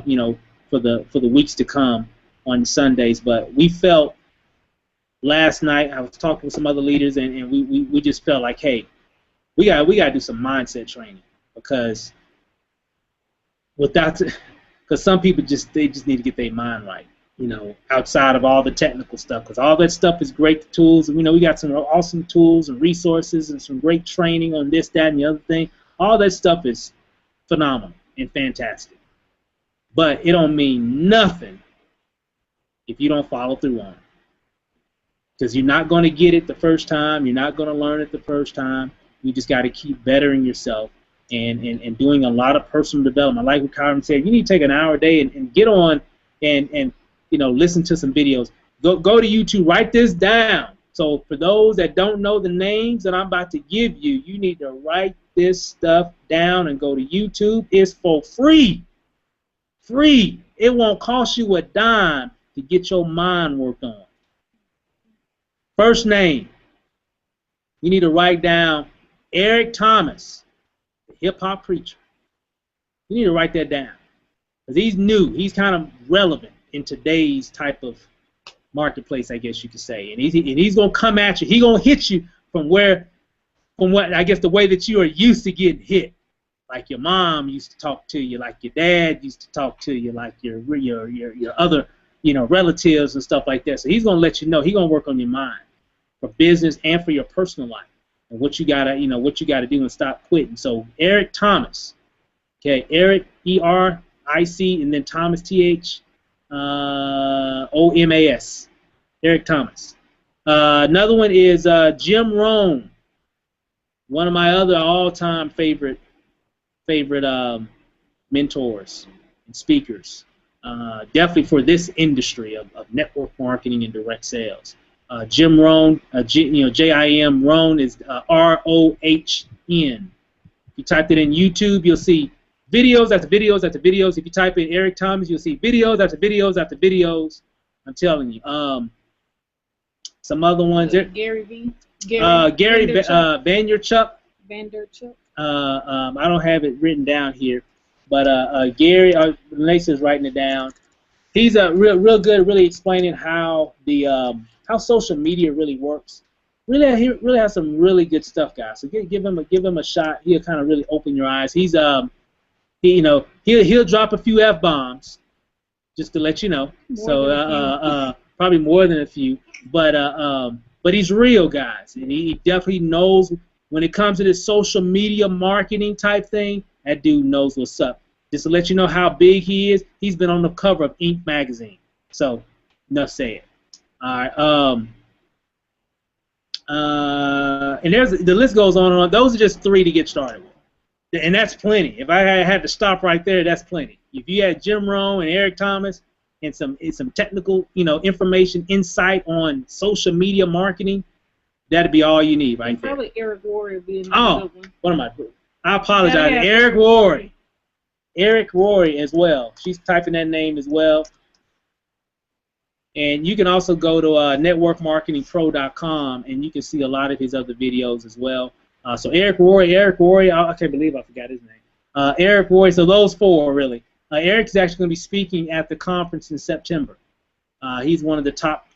Speaker 1: you know, for the weeks to come on Sundays. But we felt last night, I was talking with some other leaders, and we just felt like, hey, we got to do some mindset training, because without because some people just need to get their mind right, outside of all the technical stuff, because all that stuff is great, the tools, and we got some awesome tools and resources and some great training on this, that, and the other thing. All that stuff is phenomenal and fantastic, but it don't mean nothing if you don't follow through on it, because you're not going to get it the first time, you're not going to learn it the first time. You just got to keep bettering yourself and doing a lot of personal development. Like what Kyron said, you need to take an hour a day and get on and listen to some videos. Go to YouTube, write this down. So for those that don't know the names that I'm about to give you, you need to write this stuff down and go to YouTube. It's for free. Free. It won't cost you a dime to get your mind worked on. First name, you need to write down Eric Thomas, the hip-hop preacher. You need to write that down, because he's new. He's kind of relevant in today's type of marketplace, I guess you could say. And he's going to come at you. He's going to hit you from what I guess the way that you are used to getting hit. Like your mom used to talk to you, like your dad used to talk to you, like your other relatives and stuff like that. So he's going to let you know. He's going to work on your mind for business and for your personal life, and what you gotta do and stop quitting. So Eric Thomas, okay, Eric ERIC and then Thomas THOMAS, Eric Thomas. Another one is Jim Rohn, one of my other all-time favorite mentors and speakers, definitely for this industry of network marketing and direct sales. Jim Rohn, Jim Rohn is ROHN. If you type it in YouTube, you'll see videos after videos after videos. If you type in Eric Thomas, you'll see videos after videos after videos. I'm telling you. Some other ones.
Speaker 2: Gary V.
Speaker 1: Gary Vaynerchuk.
Speaker 2: Vanderchuk.
Speaker 1: I don't have it written down here, but Gary, Lisa's writing it down. He's real good, really explaining how how social media really works. He really has some really good stuff, guys. So give him a shot. He'll kind of really open your eyes. He'll drop a few F-bombs just to let you know. Probably more than a few, but he's real, guys, and he definitely knows when it comes to this social media marketing type thing. That dude knows what's up. Just to let you know how big he is, he's been on the cover of Inc. magazine. So enough said. All right. And the list goes on and on. Those are just 3 to get started with, and that's plenty. If I had to stop right there, that's plenty. If you had Jim Rohn and Eric Thomas and some technical, information, insight on social media marketing, that'd be all you need right there.
Speaker 2: Probably Eric Worre would be another one.
Speaker 1: What am I doing? I apologize. Eric Worre. Eric Worre as well. She's typing that name as well. And you can also go to networkmarketingpro.com, and you can see a lot of his other videos as well. So Eric Worre, I can't believe I forgot his name. Eric Worre, so those 4 really. Eric is actually going to be speaking at the conference in September. He's one of the top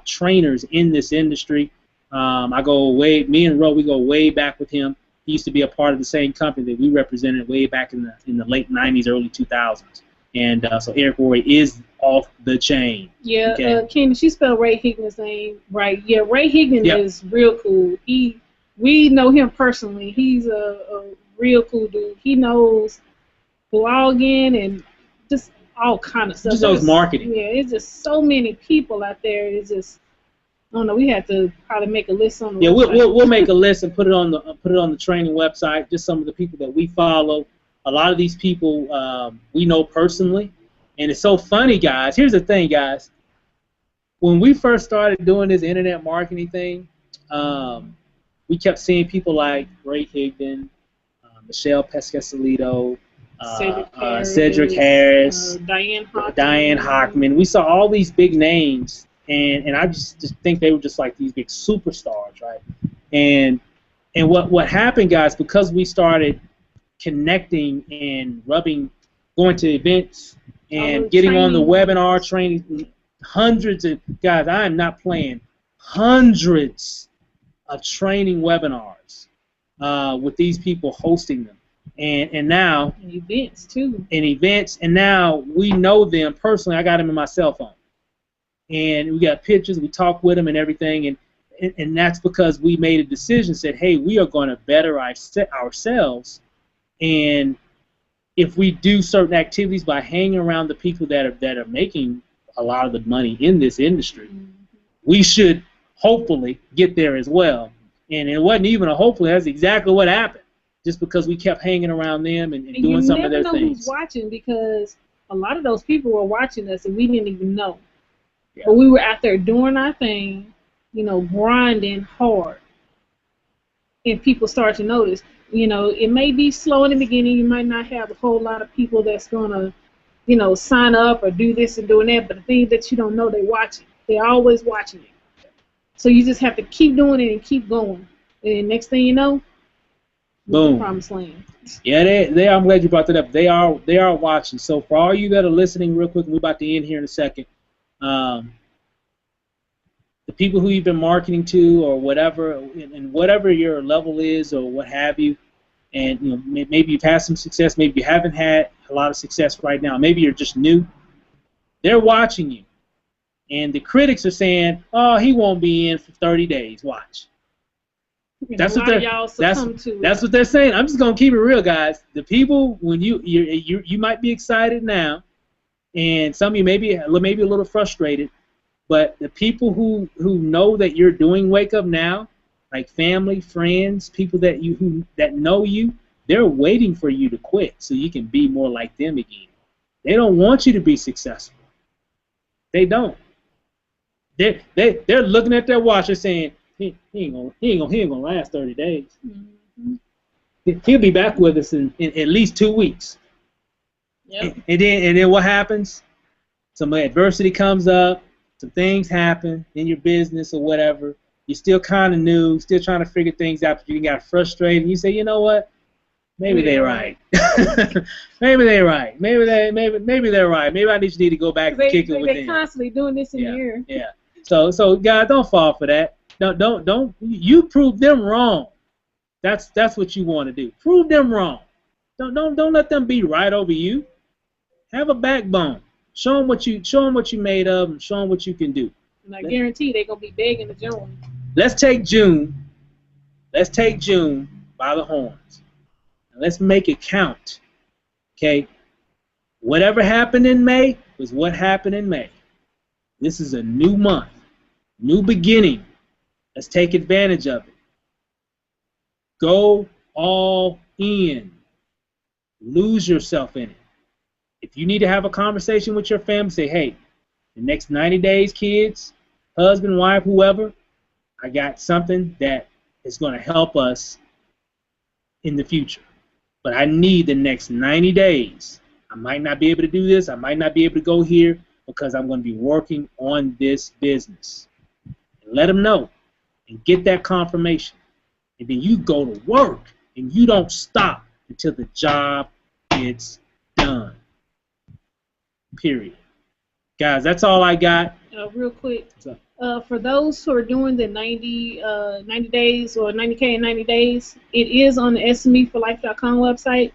Speaker 1: trainers in this industry. Me and Ro, we go way back with him. He used to be a part of the same company that we represented way back in the late 90s, early 2000s. And so Eric Worre is off the chain.
Speaker 2: Yeah, okay. Ken, she spelled Ray Hignan's name right. Yeah, Ray Hignan is real cool. We know him personally. He's a real cool dude. He knows blogging and just all kind of stuff.
Speaker 1: Just knows marketing.
Speaker 2: Yeah, it's just so many people out there. It's just, I don't know. We have to probably make a list on the website.
Speaker 1: We'll make a list and put it on the training website. Just some of the people that we follow. A lot of these people we know personally, and it's so funny, guys. Here's the thing, guys. When we first started doing this internet marketing thing, we kept seeing people like Ray Higdon, Michelle Pescasolido, Cedric Harris,
Speaker 2: Diane
Speaker 1: Hockman. We saw all these big names, and I just think they were just like these big superstars, right? And what happened, guys, because we started connecting and going to events and getting on the webinar training, hundreds of guys, I am not playing, hundreds of training webinars with these people hosting them. and now
Speaker 2: And events too.
Speaker 1: and now we know them personally. I got them in my cell phone, and we got pictures. We talk with them and everything, and that's because we made a decision. Said, hey, we are going to better ourselves, and if we do certain activities by hanging around the people that are making a lot of the money in this industry, we should hopefully get there as well. And it wasn't even a hopefully. That's exactly what happened. Just because we kept hanging around them and doing some of their things.
Speaker 2: You never know who's watching, because a lot of those people were watching us and we didn't even know. Yeah. But we were out there doing our thing, you know, grinding hard. And people start to notice. You know, it may be slow in the beginning. You might not have a whole lot of people that's going to, you know, sign up or do this and doing that. But the thing that you don't know, they're watching. They're always watching it. So you just have to keep doing it and keep going. And next thing you know,
Speaker 1: boom.
Speaker 2: Promised land.
Speaker 1: Yeah, they are. I'm glad you brought that up. They are watching. So for all you that are listening, real quick, we're about to end here in a second. The people who you've been marketing to, or whatever, and whatever your level is, or what have you, and you know, maybe you've had some success, maybe you haven't had a lot of success right now, maybe you're just new. They're watching you, and the critics are saying, "Oh, he won't be in for 30 days. Watch." That's what they're saying. I'm just gonna keep it real, guys. The people, when you might be excited now, and some of you maybe a little frustrated, but the people who know that you're doing Wake Up Now, like family, friends, people that know you, they're waiting for you to quit so you can be more like them again. They don't want you to be successful. They don't. They're looking at their watch and saying, He ain't gonna last 30 days. Mm-hmm. He'll be back with us in at least 2 weeks. Yep. And then what happens? Some adversity comes up, some things happen in your business or whatever. You're still kind of new, still trying to figure things out, but you got frustrated. And you say, you know what? Maybe they're right. Maybe they're right. Maybe they're right. Maybe I just need to go back and kick it with them.
Speaker 2: They're constantly doing this in the air.
Speaker 1: Yeah. So guys, don't fall for that. Don't you prove them wrong. That's what you want to do. Prove them wrong. Don't let them be right over you. Have a backbone. Show them what you made of, and show them what you can do.
Speaker 2: And I guarantee they're gonna be begging to join.
Speaker 1: Let's take June. Let's take June by the horns. And let's make it count. Okay. Whatever happened in May was what happened in May. This is a new month, new beginning. Let's take advantage of it. Go all in. Lose yourself in it. If you need to have a conversation with your family, say, hey, the next 90 days, kids, husband, wife, whoever, I got something that is going to help us in the future. But I need the next 90 days. I might not be able to do this. I might not be able to go here because I'm going to be working on this business. And let them know. And get that confirmation. And then you go to work and you don't stop until the job gets done. Period. Guys, that's all I got.
Speaker 2: Real quick, for those who are doing the 90 days or 90K in 90 days, it is on the SMEforlife.com website.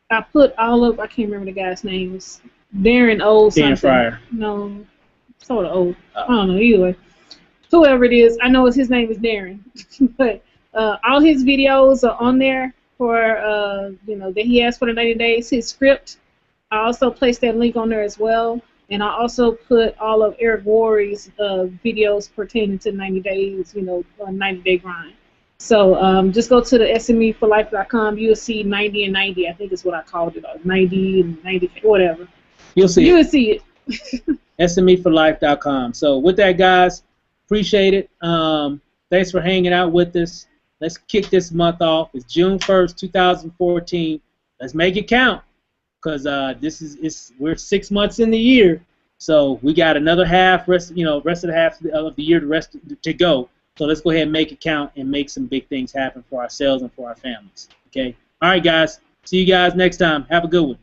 Speaker 2: I put all of, I can't remember the guy's names. Darren O. something.
Speaker 1: Dan Fryer.
Speaker 2: No, sort of old. I don't know, either way. Whoever it is, I know his name is Darren, but all his videos are on there for that he has for the 90 days. His script, I also placed that link on there as well, and I also put all of Eric Worre's videos pertaining to 90 days, 90-day grind. So just go to the SMEforlife.com. You'll see 90 and 90. I think is what I called it, 90 and 90, whatever.
Speaker 1: You'll see
Speaker 2: it.
Speaker 1: SMEforlife.com. So with that, guys. Appreciate it. Thanks for hanging out with us. Let's kick this month off. It's June 1st, 2014. Let's make it count, because we're 6 months in the year, so we got another rest of the half of the year to go. So let's go ahead and make it count and make some big things happen for ourselves and for our families. Okay. All right, guys. See you guys next time. Have a good one.